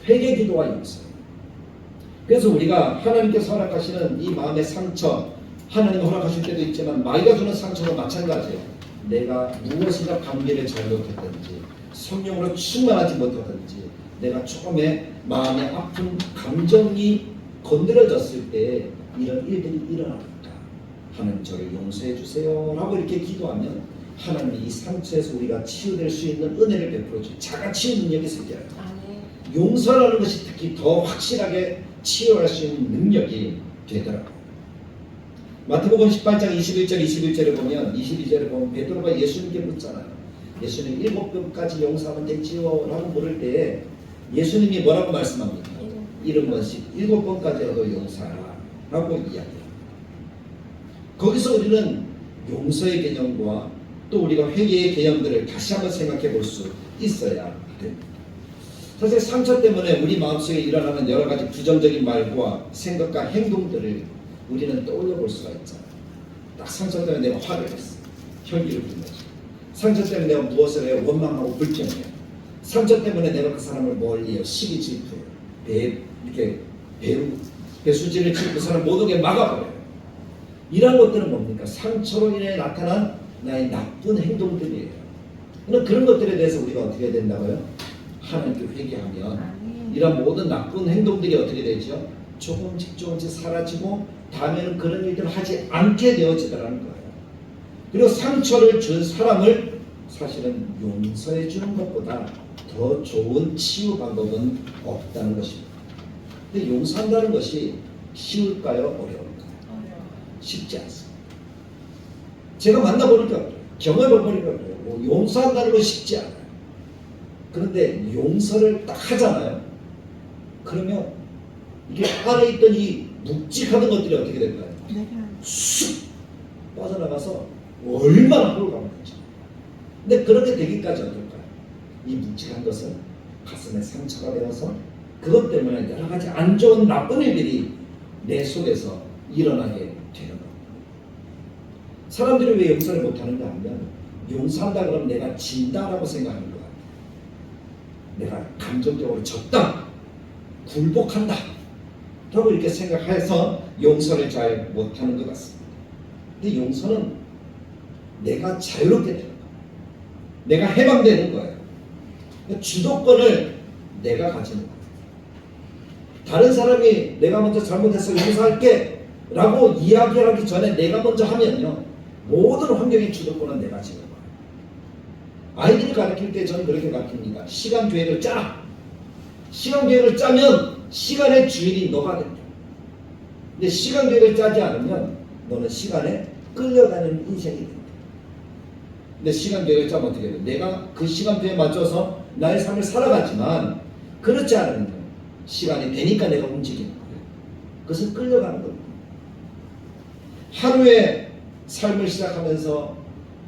회개 기도와 용서. 그래서 우리가 하나님께서 허락하시는 이 마음의 상처, 하나님 허락하실 때도 있지만 마귀가 주는 상처도 마찬가지예요. 내가 무엇인가 관계를 잘못했든지 성령으로 충만하지 못하든지 내가 조금의 마음의 아픈 감정이 건드려졌을 때 이런 일들이 일어나니까 하나님 저를 용서해 주세요 라고 이렇게 기도하면 하나님이 이 상처에서 우리가 치유될 수 있는 은혜를 베풀어 주고 자가치유 능력이 생겨요. 용서라는 것이 특히 더 확실하게 치유할 수 있는 능력이 되더라고요. 마태복음 18장 21절에 보면 22절에 보면 베드로가 예수님께 묻잖아요. 예수님 7번까지 용서하면 되지요? 라고 물을 때 예수님이 뭐라고 말씀합니까? 7번씩 7번까지라도 용서하라 라고 이야기합니다. 거기서 우리는 용서의 개념과 또 우리가 회개의 개념들을 다시 한번 생각해 볼 수 있어야 됩니다. 사실 상처 때문에 우리 마음속에 일어나는 여러 가지 부정적인 말과 생각과 행동들을 우리는 떠올려 볼 수가 있잖아요. 딱 상처 때문에 내가 화를 냈어. 혈기를 뿜었어. 상처 때문에 내가 무엇을 해요? 원망하고 불평해요. 상처 때문에 내가 그 사람을 멀리요, 시기 질투해요, 이렇게 배수진을 치고 그 사람 못 오게 막아버려요. 이런 것들은 뭡니까? 상처로 인해 나타난 나의 나쁜 행동들이에요. 그런 것들에 대해서 우리가 어떻게 해야 된다고요? 하나님께 회개하면 이런 모든 나쁜 행동들이 어떻게 되죠? 조금씩 사라지고 다음에는 그런 일들을 하지 않게 되어지더라는 거예요. 그리고 상처를 준 사람을 사실은 용서해 주는 것보다 더 좋은 치유 방법은 없다는 것입니다. 근데 용서한다는 것이 쉬울까요? 어려울까요? 쉽지 않습니다. 제가 만나보니까 경험해보니까 용서한다는 건 쉽지 않아요. 그런데 용서를 딱 하잖아요. 그러면 이게 안에 있던 이 묵직하던 것들이 어떻게 될까요? 쑥 빠져나가서 얼마나 홀가분하죠. 근데 그렇게 되기까지 어떨까요? 이 묵직한 것은 가슴에 상처가 되어서 그것 때문에 여러 가지 안 좋은 나쁜 일들이 내 속에서 일어나게 되는 겁니다. 사람들이 왜 용서를 못하는가 하면 용서한다 그러면 내가 진다라고 생각하는 것 같아요. 내가 감정적으로 졌다, 굴복한다 라고 이렇게 생각해서 용서를 잘 못하는 것 같습니다. 근데 용서는 내가 자유롭게 되는 거예요. 내가 해방되는 거예요. 주도권을 내가 가지는 거예요. 다른 사람이 내가 먼저 잘못해서 용서할게 라고 이야기하기 전에 내가 먼저 하면요, 모든 환경의 주도권은 내가 지는 거예요. 아이들을 가르칠 때 저는 그렇게 가르칩니다. 시간 계획을 짜라. 시간 계획을 짜면 시간의 주인이 너가 된다. 근데 시간 계획을 짜지 않으면 너는 시간에 끌려다니는 인생이 된다. 근데 시간 계획을 짜면 어떻게 돼? 내가 그 시간표에 맞춰서 나의 삶을 살아가지만 그렇지 않으면 시간이 되니까 내가 움직이는 거예요. 그것은 끌려가는 겁니다. 하루에 삶을 시작하면서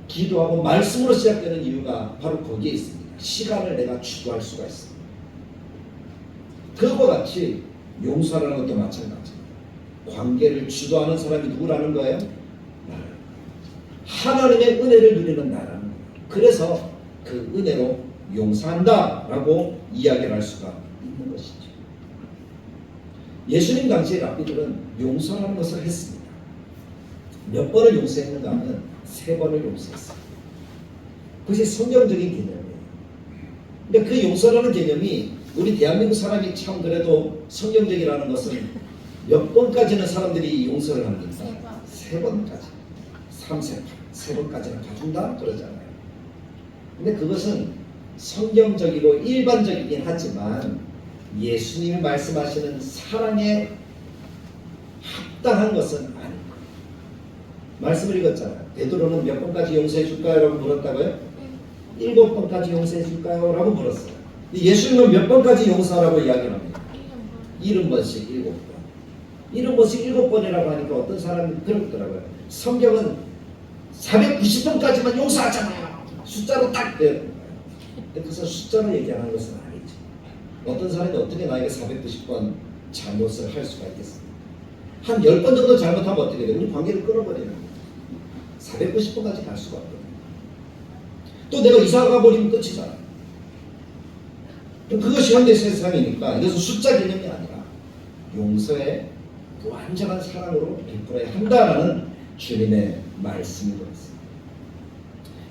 기도하고 말씀으로 시작되는 이유가 바로 거기에 있습니다. 시간을 내가 주도할 수가 있습니다. 그것과 같이 용서라는 것도 마찬가지입니다. 관계를 주도하는 사람이 누구라는 거예요? 나라는 거예요. 하나님의 은혜를 누리는 나라는 거예요. 그래서 그 은혜로 용서한다라고 이야기를 할 수가 있는 것이죠. 예수님 당시의 랍비들은 용서라는 것을 했습니다. 몇 번을 용서했는가 하면 3번을 용서했어요. 그것이 성경적인 개념이에요. 근데 그 용서라는 개념이 우리 대한민국 사람이 참 그래도 성경적이라는 것은 몇 번까지는 사람들이 용서를 합니까? 3번까지. 3세, 3번까지는 봐준다 그러잖아요. 근데 그것은 성경적이고 일반적이긴 하지만 예수님이 말씀하시는 사랑에 합당한 것은 아닙니다. 말씀을 읽었잖아요. 베드로는 몇 번까지 용서해 줄까요? 라고 물었다고요? 7번까지 용서해 줄까요? 라고 물었어요. 예수님은 몇 번까지 용서하라고 이야기를 합니다. 70번씩 7번. 70번씩 7번이라고 하니까 어떤 사람이 그러더라고요. 성경은 490번까지만 용서하잖아요. 숫자로 딱 돼요. 근데 그것은 숫자로 얘기하는 것은 아니죠. 어떤 사람이 어떻게 나에게 490번 잘못을 할 수가 있겠습니까? 한 10번 정도 잘못하면 어떻게 돼요? 우리 관계를 끊어버리는 거예요. 490번까지 갈 수가 없거든요. 또 내가 이사 가버리면 끝이잖아. 그것이 현대 세상이니까 이것은 숫자 개념이 아니라 용서의 완전한 사랑으로 베풀어야 한다라는 주님의 말씀인 것 같습니다.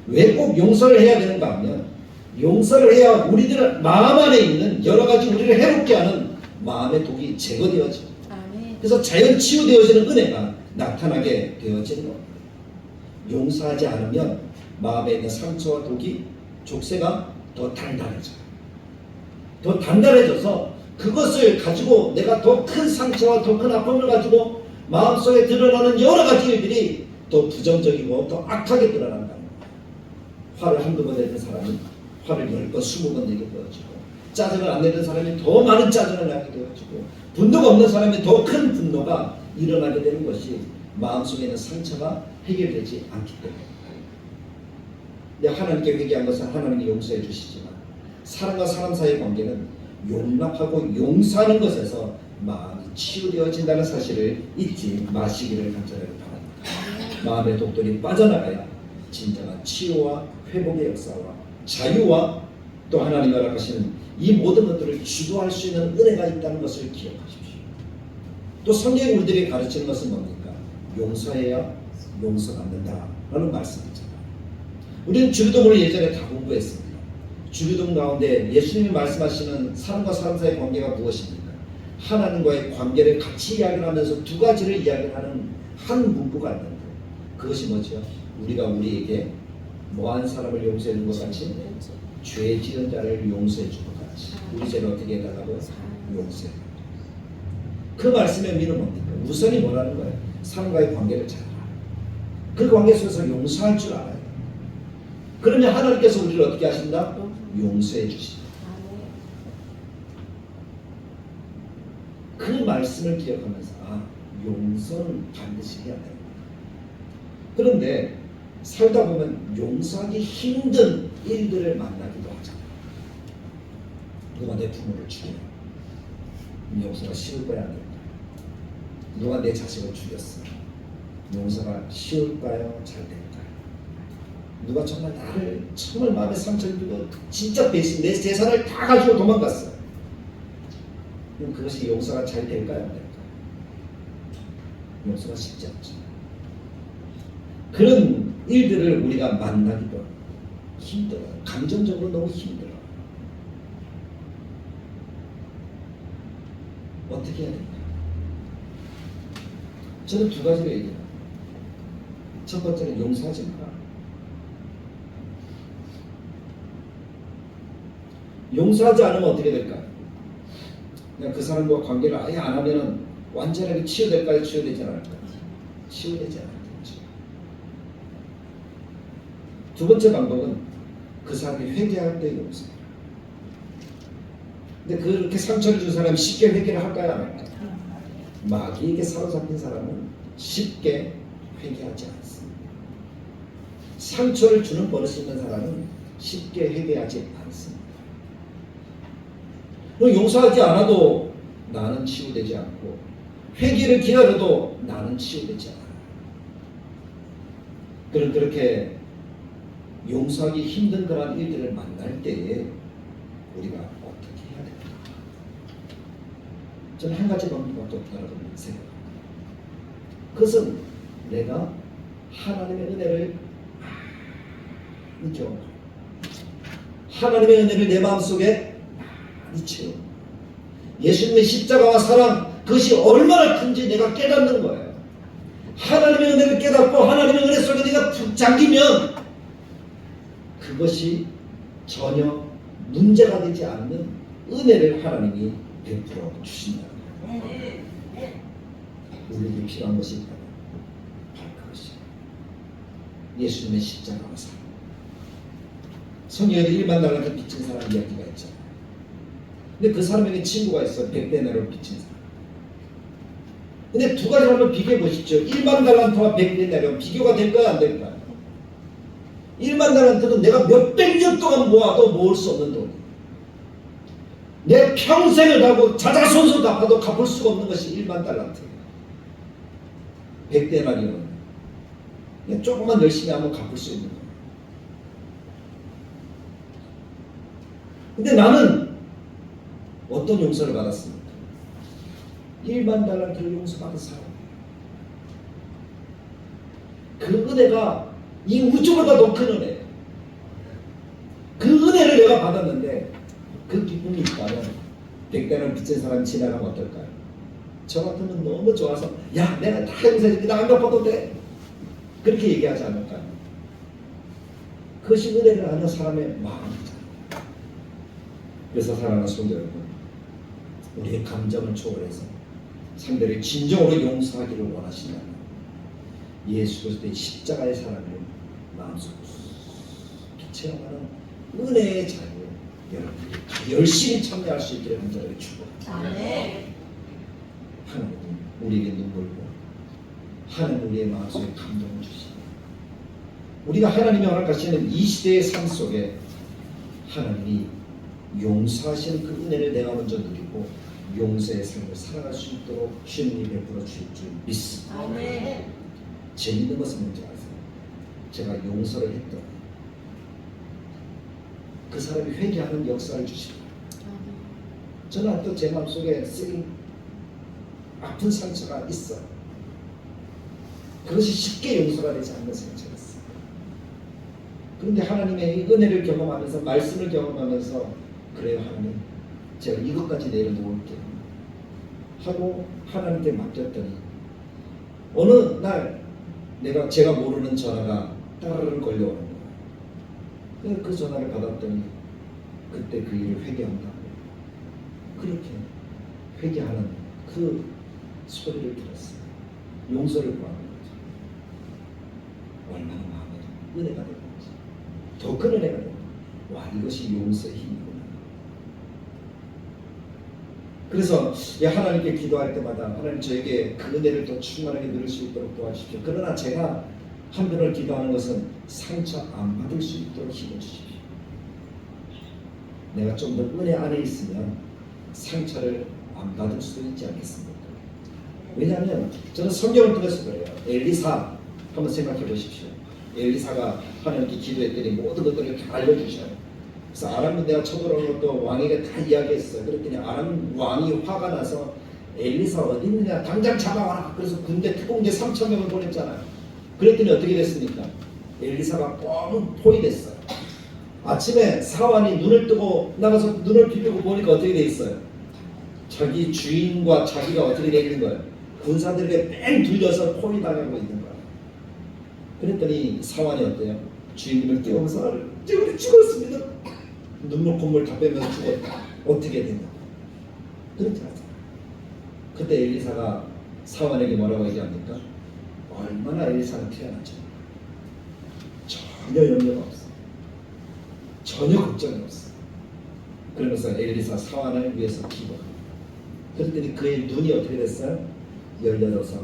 왜 꼭 용서를 해야 되는가 하면 용서를 해야 우리들 마음 안에 있는 여러 가지 우리를 해롭게 하는 마음의 독이 제거되어지고 그래서 자연 치유되어지는 은혜가 나타나게 되어지는 겁니다. 용서하지 않으면 마음에 있는 상처와 독이 족쇄가 더 단단해져요. 더 단단해져서 그것을 가지고 내가 더 큰 상처와 더 큰 아픔을 가지고 마음속에 드러나는 여러 가지 일들이 더 부정적이고 더 악하게 드러난다는 거예요. 화를 한두 번 내는 사람이 화를 10번, 20번 내게 되어지고 짜증을 안 내는 사람이 더 많은 짜증을 내게 되어지고 분노가 없는 사람이 더 큰 분노가 일어나게 되는 것이 마음속에 있는 상처가 해결되지 않기 때문입니다. 근데 하나님께 회개한 것은 하나님이 용서해 주시지만 사람과 사람 사이의 관계는 용납하고 용서하는 것에서 마음이 치유되어진다는 사실을 잊지 마시기를 간절하게 바랍니다. 마음의 독들이 빠져나가야 진정한 치유와 회복의 역사와 자유와 또 하나님이 허락하시는 이 모든 것들을 주도할 수 있는 은혜가 있다는 것을 기억하십시오. 또 성경이 우리들에게 가르치는 것은 뭡니까? 용서해야 용서받는다 라는 말씀이잖아요. 우리는 주기도문을 예전에 다 공부했습니다. 주기도문 가운데 예수님이 말씀하시는 사람과 사람 사이의 관계가 무엇입니까? 하나님과의 관계를 같이 이야기를 하면서 두 가지를 이야기를 하는 한 문구가 있는데 그것이 뭐죠? 우리가 우리에게 뭐한 사람을 용서해 준 것 같이 죄 지은 자를 용서해 준 것 같이 우리 죄를 어떻게 해달라고요? 용서해. 그 말씀의 의미는 뭡니까? 우선이 뭐라는 거예요? 사람과의 관계를 잘 알아요. 그 관계 속에서 용서할 줄 알아요. 그러면 하나님께서 우리를 어떻게 하신다? 용서해 주신다. 그 말씀을 기억하면서 용서는 반드시 해야 됩니다. 그런데 살다 보면 용서하기 힘든 일들을 만나기도 하잖아요. 누가 내 부모를 죽이냐? 용서가 쉬울까요? 안 될까요? 누가 내 자식을 죽였어? 용서가 쉬울까요? 잘 될까요? 누가 정말 나를 정말 마음에 상처를 주고 진짜 배신 내 재산을 다 가지고 도망갔어요. 그럼 그것이 용서가 잘 될까요? 안 될까요? 용서가 쉽지 않죠. 그런 일들을 우리가 만나기도 힘들어요. 감정적으로 너무 힘들어요. 어떻게 해야 될까요? 저는 두 가지를 얘기해요. 첫 번째는 용서하지 마라. 용서하지 않으면 어떻게 될까요? 그냥 그 사람과 관계를 아예 안 하면은 완전하게 치유될까요? 치유되지 않을까요? 치유되지 않겠죠. 두 번째 방법은 그 사람이 회개할 때 용서해요. 근데 그렇게 상처를 준 사람이 쉽게 회개를 할까요? 안 할까요? 마귀에게 사로잡힌 사람은 쉽게 회개하지 않습니다. 상처를 주는 버릇이 있는 사람은 쉽게 회개하지 않습니다. 용서하지 않아도 나는 치유되지 않고 회개를 기다려도 나는 치유되지 않아요. 그렇게 용서하기 힘든 그런 일들을 만날 때에 우리가 어떻게 해야 됩니까? 저는 한 가지 방법밖에 없다고 생각합니다. 그것은 내가 하나님의 은혜를 느껴 하나님의 은혜를 내 마음속에 많이 채워 예수님의 십자가와 사랑 그것이 얼마나 큰지 내가 깨닫는 거예요. 하나님의 은혜를 깨닫고 하나님의 은혜 속에 내가 푹 잠기면 그것이 전혀 문제가 되지 않는 은혜를 하나님이 베풀어 주신다는 거예요. 우리에게 필요한 것이 있다면 바로 그것이에요. 예수님의 십자가와 사랑. 성경에도 1만 달란트 빚진 사람 이야기가 있잖아요. 근데 그 사람에게 친구가 있어. 100데나리온을 빚진 사람. 근데 두 가지를 한번 비교해 보십시오. 1만 달란트와 100데나리온 비교가 될까요? 안 될까요? 1만 달란트는 내가 몇백 년 동안 모아도 모을 수 없는 돈이에요. 내 평생을 하고 자자손손 갚아도 갚을 수가 없는 것이 1만 달란트예요. 100데나리온은 그냥 조금만 열심히 하면 갚을 수 있는 거예요. 근데 나는 어떤 용서를 받았습니까? 1만 달란트를 용서받은 사람이에요. 그 은혜가 이 우주보다 더 큰 은혜예요. 그 은혜를 내가 받았는데 그 기쁨이 있다면 100대를 빚진 사람이 지나가면 어떨까요? 저 같으면 너무 좋아서 야 내가 다 용서해줄게 나 안 갚아도 돼 그렇게 얘기하지 않을까요? 그것이 은혜를 아는 사람의 마음이잖아요. 그래서 사랑하는 성도 여러분 우리의 감정을 초월해서 상대를 진정으로 용서하기를 원하신다면 예수 그리스도의 십자가의 사랑을 마음속으로 체험하는 은혜의 자리에 여러분이 열심히 참여할 수 있기를 간절하게 축복합니다. 하나님 우리에게 눈물고 하나님 우리의 마음속에 감동을 주시고 우리가 하나님이 허락하시는 이 시대의 삶 속에 하나님이 용서하시는 그 은혜를 내가 먼저 누리고 용서의 삶을 살아갈 수 있도록 주님이 베풀어 주실 줄 믿습니다. 재밌는 것은 뭔지 아세요? 제가 용서를 했더니 그 사람이 회개하는 역사를 주십니다. 저는 또 제 마음속에 쓰인 아픈 상처가 있어요. 그것이 쉽게 용서가 되지 않는 상처였어요. 그런데 하나님의 이 은혜를 경험하면서 말씀을 경험하면서 그래요 하나님 제가 이것까지 내려놓을게요 하고 하나님께 맡겼더니 어느 날 제가 모르는 전화가 따르르 걸려오는 거예요. 그 전화를 받았더니 그때 그 일을 회개한다고 그렇게 회개하는 그 소리를 들었어요. 용서를 구하는 거죠. 얼마나 마음에 은혜가 되는 거지. 더 큰 은혜가 되는 거예요. 와 이것이 용서의 힘이구나. 그래서 하나님께 기도할 때마다 하나님 저에게 그 은혜를 더 충만하게 누릴 수 있도록 도와주십시오. 그러나 제가 한편을 기도하는 것은 상처 안 받을 수 있도록 힘을 주십시오. 내가 좀 더 은혜 안에 있으면 상처를 안 받을 수도 있지 않겠습니까? 왜냐하면 저는 성경을 통해서 그래요. 엘리사 한번 생각해 보십시오. 엘리사가 하나님께 기도했더니 모든 것들을 다 알려주셔요. 그래서 아람 군대가 쳐들어오는 것도 왕에게 다 이야기했어요. 그랬더니 아람 왕이 화가 나서 엘리사 어디 있느냐 당장 잡아와라. 그래서 군대 특공대 3,000명을 보냈잖아요. 그랬더니 어떻게 됐습니까? 엘리사가 뻥 포위됐어요. 아침에 사환이 눈을 뜨고 나가서 눈을 비비고 보니까 어떻게 돼 있어요? 자기 주인과 자기가 어떻게 돼 있는 거예요? 군사들에게 뺑 둘려서 포위당하고 있는 거예요. 그랬더니 사환이 어때요? 주인님을 뛰어오면서 우리 죽었습니다. 눈물 콧물 다 빼면서 죽었다. 어떻게 되냐? 그렇지 않아요. 그때 엘리사가 사환에게 뭐라고 얘기합니까? 얼마나 엘리사는 태어났죠. 전혀 염려가 없어. 전혀 걱정이 없어. 그러면서 엘리사 사환을 위해서 기도합니다. 그랬더니 그의 눈이 어떻게 됐어요? 열려져서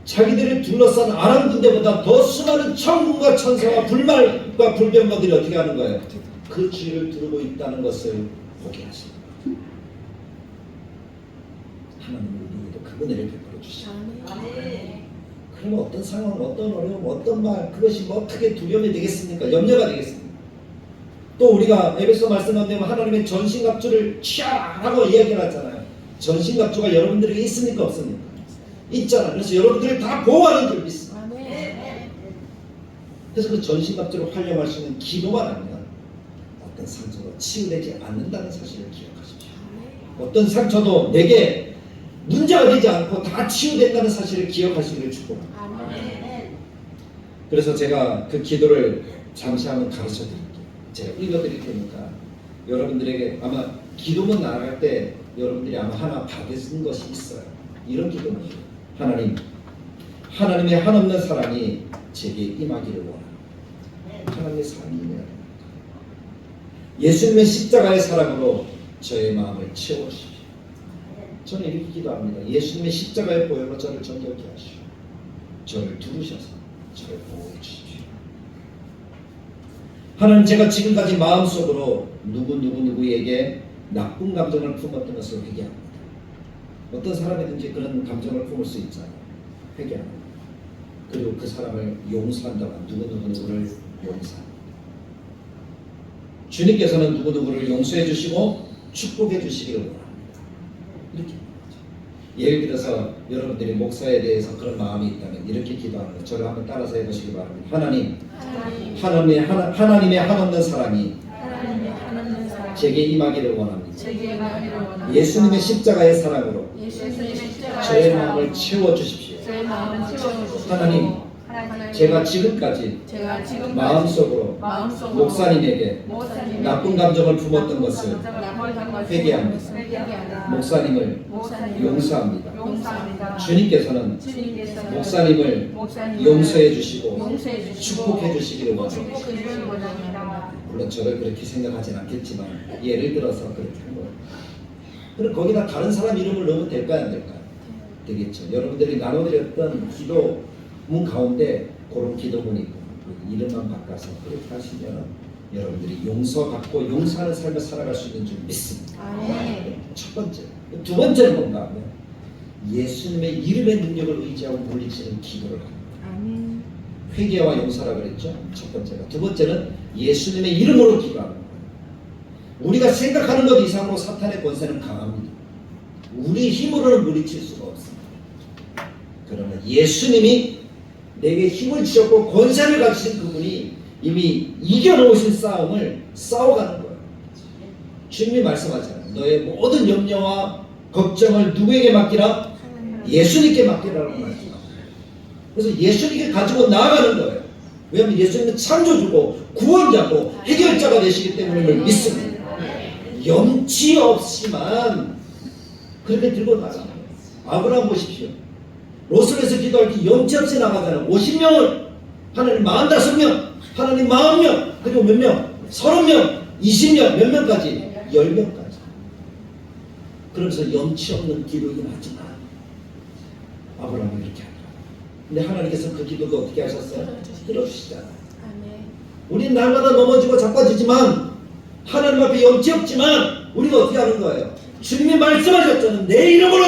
자기들을 둘러싼 아람 군대보다 더 수많은 천군과 천사와 불말과 불병거들이 어떻게 하는 거예요? 그 주위를 두르고 있다는 것을 보게 하십니다. 하나님은 우리에게도 그 은혜를 베풀어 주시고 그러면 어떤 상황, 어떤 어려움, 어떤 말 그것이 뭐 크게 두려움이 되겠습니까? 염려가 되겠습니까? 또 우리가 에베소 말씀을 보면 하나님의 전신갑주를 취하라고 이야기해놨잖아요. 전신갑주가 여러분들에게 있습니까? 없습니까? 있잖아요. 그래서 여러분들을 다 보호하는 줄 믿습니다. 그래서 그 전신갑주를 활용할 수 있는 기도만 하면 어떤 상처도 치유되지 않는다는 사실을 기억하십시오. 어떤 상처도 내게 문제가 되지 않고 다 치유된다는 사실을 기억하시기를 축복합니다. 그래서 제가 그 기도를 잠시 한번 가르쳐 드릴게요. 제가 읽어드릴 테니까 여러분들에게 아마 기도문 나아갈 때 여러분들이 아마 하나 받으신 것이 있어요. 이런 기도문이에요. 하나님, 하나님의 한없는 사랑이 제게 임하기를 원합니다. 하나님의 사랑이 임해야 됩니다. 예수님의 십자가의 사랑으로 저의 마음을 채워주십시오. 저는 이렇게 기도합니다. 예수님의 십자가의 보혈로 저를 정결케 하시오. 저를 두르셔서 저를 보호해 주십시오. 하나님, 제가 지금까지 마음속으로 누구에게 나쁜 감정을 품었던 것을 회개합니다. 어떤 사람이든지 그런 감정을 품을 수 있잖아요. 회개합니다. 그리고 그 사람을 용서한다고 누구를 용서합니다. 주님께서는 누구를 용서해 주시고 축복해 주시기를 원합니다. 이렇게 예를 들어서 여러분들이 목사에 대해서 그런 마음이 있다면 이렇게 기도하는 것, 저를 한번 따라서 해보시기 바랍니다. 하나님의 한없는 사랑이 제게 임하기를 원합니다. 예수님의 십자가의 사랑으로 저의 마음을 채워주십시오. 하나님, 제가 지금까지 마음속으로 목사님에게 나쁜 감정을 품었던 것을 회개합니다. 목사님을 용서합니다. 주님께서는 목사님을 용서해 주시고 축복해 주시기를 원합니다. 물론 저를 그렇게 생각하진 않겠지만 예를 들어서 그렇게 한 거예요. 그럼 거기다 다른 사람 이름을 넣으면 될까요? 안 될까요? 되겠죠. 여러분들이 나눠드렸던 기도문 가운데 그런 기도문이 있고 이름만 바꿔서 그렇게 하시면 여러분들이 용서받고 용서하는 삶을 살아갈 수 있는 줄 믿습니다. 첫 번째. 두 번째는 뭔가 하면 예수님의 이름의 능력을 의지하고 물리치는 기도를 합니다. 회개와 용서라 그랬죠. 첫 번째가. 두 번째는 예수님의 이름으로 기도하는 거예요. 우리가 생각하는 것 이상으로 사탄의 권세는 강합니다. 우리 힘으로는 물리칠 수가 없습니다. 그러나 예수님이 내게 힘을 주셨고 권세를 가지신 그분이 이미 이겨놓으신 싸움을 싸워가는 거예요. 주님이 말씀하잖아요. 너의 모든 염려와 걱정을 누구에게 맡기라? 예수님께 맡기라고 말씀합니다. 그래서 예수님께 가지고 나아가는 거예요. 왜냐하면 예수님은 창조주고 구원자고 해결자가 되시기 때문에 믿습니다. 염치 없이만 그렇게 들고 나가는 거예요. 아브라함 보십시오. 로스에서 기도할 때 염치 없이 나가잖아요. 50명을 하나님 45명, 하나님 40명, 그리고 몇 명? 30명, 20명, 몇 명까지? 10명까지. 그러면서 염치 없는 기도이긴 하지만 아브라함이 이렇게 합니다. 근데 하나님께서 그 기도도 어떻게 하셨어요? 들어주시잖아요. 우리는 날마다 넘어지고 자빠지지만 하나님 앞에 염치 없지만 우리가 어떻게 하는 거예요? 주님이 말씀하셨잖아요. 내 이름으로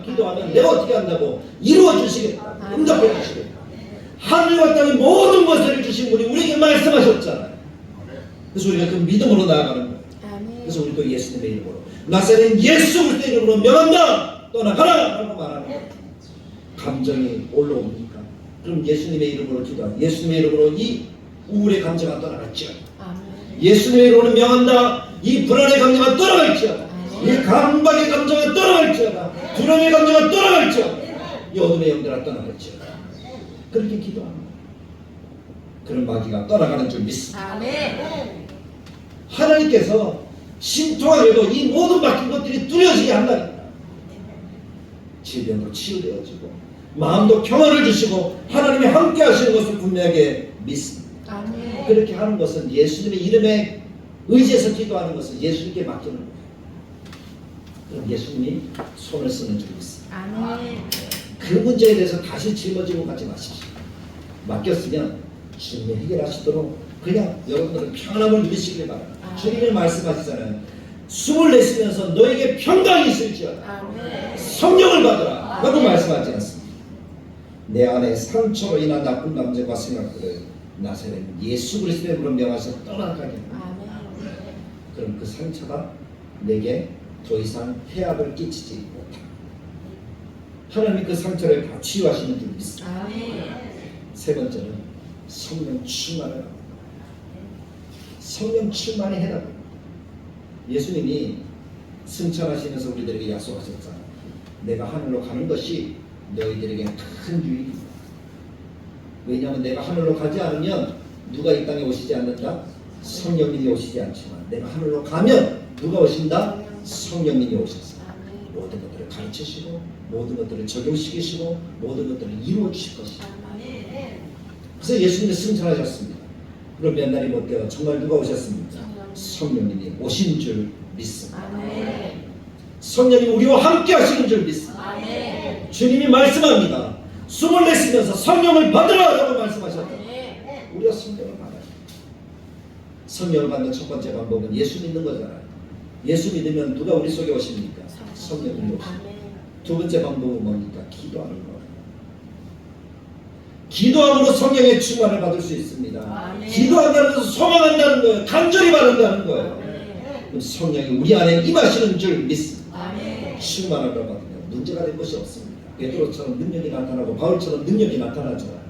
기도하면 내가 어떻게 한다고? 이루어 주시겠다. 응답해 주시겠다. 하늘과 땅의 모든 것을 주신 분이 우리에게 말씀하셨잖아요. 그래서 우리가 그 믿음으로 나아가는 거예요. 그래서 우리도 예수님의 이름으로 나사렛 예수 그리스도의 이름으로 명한다. 떠나가라 라고 말하는 거예요. 감정이 올라옵니까? 그럼 예수님의 이름으로 기도하라. 예수님의 이름으로 이 우울의 감정이 떠나갈지어다. 예수님의 이름으로 명한다. 이 불안의 감정이 떠나갈지어다. 이 강박의 감정이 떠나갈지어다. 두려움의 감정이 떠나갈지어다. 이 어둠의 영들아 떠나갈지어다. 그렇게 기도하는 거예요. 그런 마귀가 떠나가는 줄 믿습니다. 하나님께서 신통하게도 이 모든 막힌 것들이 뚫어지게 한다니까. 질병도 치유되어지고 마음도 평안을 주시고 하나님이 함께 하시는 것을 분명하게 믿습니다. 그렇게 하는 것은 예수님의 이름에 의지해서 기도하는 것은 예수님께 맡기는 거예요. 그럼 예수님이 손을 쓰는 줄 믿습니다. 그 문제에 대해서 다시 짊어지고 가지 마십시오. 맡겼으면 주님이 해결하시도록 그냥 여러분들은 평안함을 누리시길 바랍니다. 주님이 말씀하시잖아요. 숨을 내쉬면서 너에게 평강이 있을지어다. 성령을 받으라 라고 말씀하지 않습니다. 내 안에 상처로 인한 나쁜 감정과 생각들을 나사렛 예수 그리스도의 이름으로 명하셔서 떠나가게 합니다. 그럼 그 상처가 내게 더 이상 해악을 끼치지 못합니다. 하나님이 그 상처를 다 치유하시는 줄 믿습니다. 세 번째는 성령 충만을 합니다. 성령 충만이 해답입니다. 예수님이 승천하시면서 우리들에게 약속하셨잖아요. 내가 하늘로 가는 것이 너희들에게 큰 유익이다. 왜냐하면 내가 하늘로 가지 않으면 누가 이 땅에 오시지 않는다? 성령님이 오시지 않지만 내가 하늘로 가면 누가 오신다? 성령님이 오셔서 모든 것들을 가르치시고 모든 것들을 적용시키시고 모든 것들을 이루어 주실 것이다. 그래서 예수님이 승천하셨습니다. 그럼 몇 날이 못 되어 정말 누가 오셨습니까? 성령님이 오신 줄 믿습니다. 성령님이 우리와 함께 하시는 줄 믿습니다. 주님이 말씀합니다. 숨을 내쉬면서 성령을 받으라 라고 말씀하셨다. 우리가 성령을 받아야 돼. 성령을 받는 첫 번째 방법은 예수 믿는 거잖아요. 예수 믿으면 누가 우리 속에 오십니까? 성령님이 오십니다. 두 번째 방법은 뭡니까? 기도하는 거예요. 기도함으로 성령의 충만을 받을 수 있습니다. 기도한다는 것은 소망한다는 거예요. 간절히 바란다는 거예요. 그럼 성령이 우리 안에 임하시는 줄 믿습니다. 충만을 받으면 문제가 될 것이 없습니다. 베드로처럼 능력이 나타나고 바울처럼 능력이 나타나잖아요.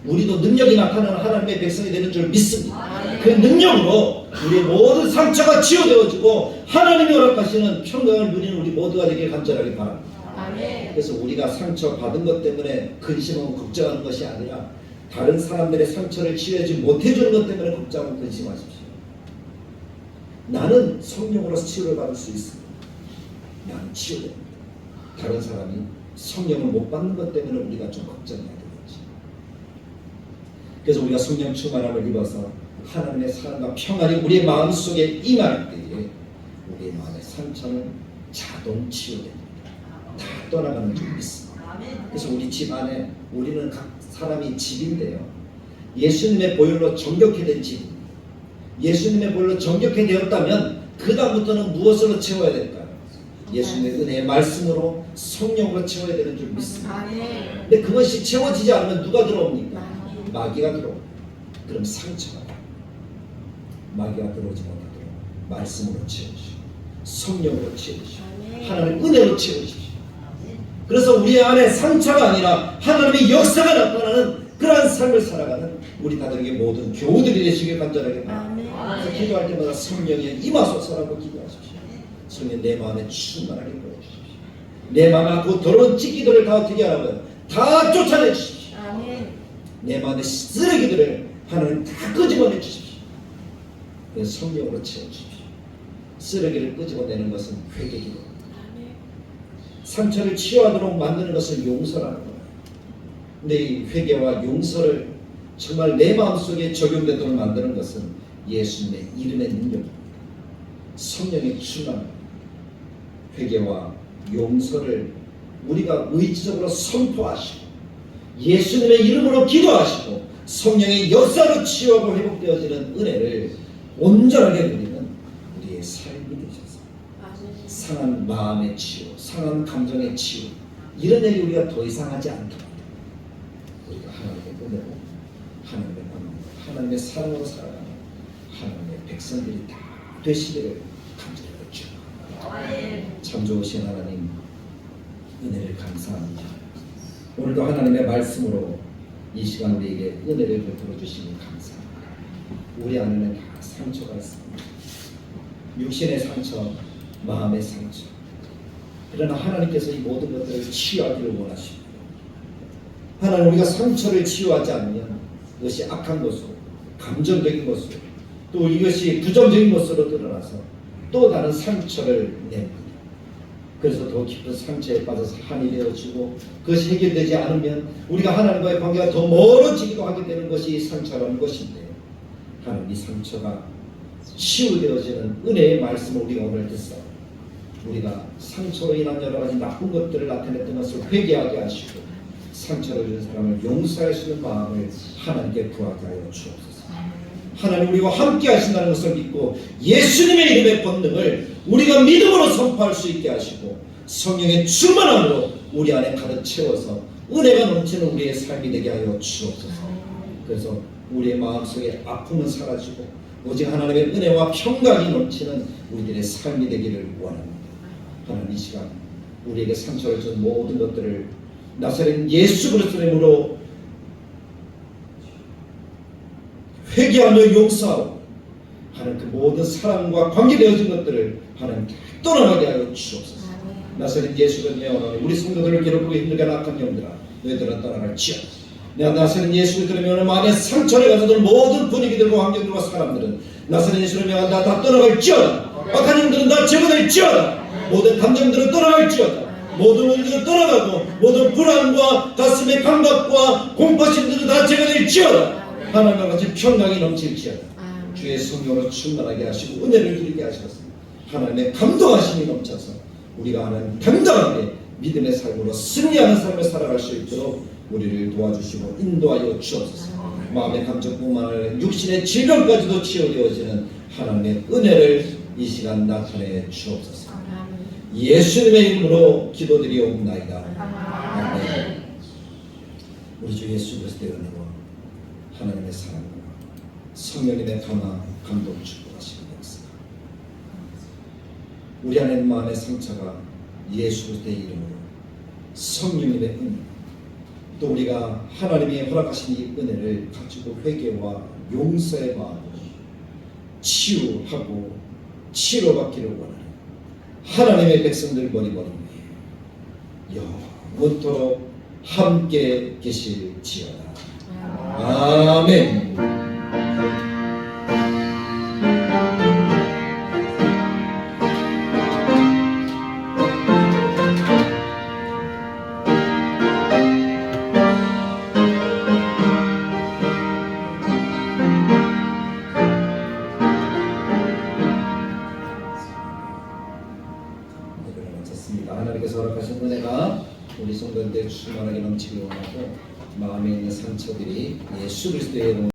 우리도 능력이 나타나는 하나님의 백성이 되는 줄 믿습니다. 그 능력으로 우리의 모든 상처가 치유되어지고 하나님이 허락하시는 평강을 누리는 우리 모두가 되길 간절하게 바랍니다. 그래서 우리가 상처 받은 것 때문에 근심하고 걱정하는 것이 아니라 다른 사람들의 상처를 치유하지 못해주는 것 때문에 걱정하고 근심하십시오. 나는 성령으로서 치유를 받을 수 있습니다. 나는 치유됩니다. 다른 사람이 성령을 못 받는 것 때문에 우리가 좀 걱정해야 되겠지. 그래서 우리가 성령 충만함을 입어서 하나님의 사랑과 평안이 우리의 마음속에 임할 때에 우리의 마음의 상처는 자동 치유됩니다. 다 떠나가는 줄 믿습니다. 그래서 우리 집 안에 우리는 각 사람이 집인데요. 예수님의 보혈로 정결케 된 집입니다. 예수님의 보혈로 정결케 되었다면 그 다음부터는 무엇으로 채워야 될까요? 예수님의 은혜의 말씀으로 성령으로 채워야 되는 줄 믿습니다. 근데 그것이 채워지지 않으면 누가 들어옵니까? 마귀가 들어오고, 그럼 상처가 나요. 마귀가 들어오지 못하도록 말씀으로 채우시고 성령으로 채우시고 하나님의 은혜로 채우십시오. 그래서 우리 안에 상처가 아니라 하나님의 역사가 나타나는 그러한 삶을 살아가는 우리 다들에게 모든 교우들이 되시길 간절하게 바랍니다. 그래서 기도할 때마다 성령이 임하소서라고 기도하십시오. 성령 내 마음에 충만하게 보여주십시오. 내 마음에 아프고 더러운 찌기들을 다 어떻게 하라고요? 다 쫓아내 주십시오. 내 마음의 쓰레기들을 하나님 다 끄집어내 주십시오. 그래서 성령으로 채워주십시오. 쓰레기를 끄집어내는 것은 회개기도, 상처를 치유하도록 만드는 것을 용서라는 거예요. 근데 이 회개와 용서를 정말 내 마음속에 적용되도록 만드는 것은 예수님의 이름의 능력입니다. 성령의 충만함, 회개와 용서를 우리가 의지적으로 선포하시고 예수님의 이름으로 기도하시고 성령의 역사로 치유하고 회복되어지는 은혜를 온전하게 누리는 우리의 삶이 되셔서 상한 마음의 치유, 상한 감정의 치유, 이런 일이 우리가 더 이상 하지 않도록 우리가 하나님의 은혜로, 하나님의 권능으로, 하나님의 사랑으로 살아가는 하나님의 백성들이 다 되시기를 간절히 축원합니다. 참 좋으신 하나님, 은혜를 감사합니다. 오늘도 하나님의 말씀으로 이 시간 우리에게 은혜를 베풀어 주시니 감사합니다. 우리 안에는 다 상처가 있습니다. 육신의 상처, 마음의 상처. 그러나 하나님께서 이 모든 것들을 치유하기를 원하십니다. 하나님, 우리가 상처를 치유하지 않으면 그것이 악한 것으로, 감정적인 것으로, 또 이것이 부정적인 것으로 드러나서 또 다른 상처를 냅니다. 그래서 더 깊은 상처에 빠져서 한이 되어지고 그것이 해결되지 않으면 우리가 하나님과의 관계가 더 멀어지기도 하게 되는 것이 상처라는 것인데, 하나님, 이 상처가 치유되어지는 은혜의 말씀을 우리가 오늘 듣사오니 우리가 상처로 인한 여러 가지 나쁜 것들을 나타냈던 것을 회개하게 하시고 상처를 준 사람을 용서할 수 있는 마음을 하나님께 구하게 하여 주옵소서. 하나님, 우리와 함께 하신다는 것을 믿고 예수님의 이름의 권능을 우리가 믿음으로 선포할 수 있게 하시고 성령의 충만함으로 우리 안에 가득 채워서 은혜가 넘치는 우리의 삶이 되게 하여 주옵소서. 그래서 우리의 마음속에 아픔은 사라지고 오직 하나님의 은혜와 평강이 넘치는 우리들의 삶이 되기를 원합니다. 하나님, 이 시간 우리에게 상처를 준 모든 것들을 나사렛 예수 그리스도의 이름으로 회개하며 용서하고 하나님, 그 모든 사랑과 관계되어진 것들을 하나님 떠나가게 하여 주옵소서. 나사렛 예수를 내어놓으니 우리 성도들을 괴롭히고 힘들게 하는 악한 영들아, 너희들은 떠나갈지어다. 내가 나사렛 예수를 들으면 마음에 상처를 가져든 모든 분위기들과 환경들과 사람들은 나사렛 예수를 명한다 다 떠나갈지어다. 악한 영들은 다 제거될지어다. 모든 감정들은 떠나갈지어다. 모든 원리들은 떠나가고 모든 불안과 가슴의 감각과 공포심들은 다 제거될지어다. 하나님과 같이 평강이 넘칠지어다. 주의 성령으로 충만하게 하시고 은혜를 드리게 하셔서 하나님의 감동하심이 넘쳐서 우리가 하는 당당하게 믿음의 삶으로 승리하는 삶을 살아갈 수 있도록 우리를 도와주시고 인도하여 주옵소서. 마음의 감정뿐만 아니라 육신의 질병까지도 치유되어지는 하나님의 은혜를 이 시간 나타내 주옵소서. 예수님의 이름으로 기도드리옵나이다. 아멘. 우리 주 예수 그리스도의 은혜와 하나님의 사랑과 성령님의 감화 감동 축복하시기 바랍니다. 우리 안에 있는 마음의 상처가 예수 그리스도의 이름으로 성령님의 은혜, 또 우리가 하나님이 허락하신 이 은혜를 가지고 회개와 용서의 마음으로 치유하고 치료받기를 원하는 하나님의 백성들 머리머리 위에 영원토록 함께 계실지어다. 아멘. 하나님께서 허락하신 은혜가 우리 성도들 충만하게 넘치기를 원하고 마음에 있는 상처들이 예수 그리스도의 이름으로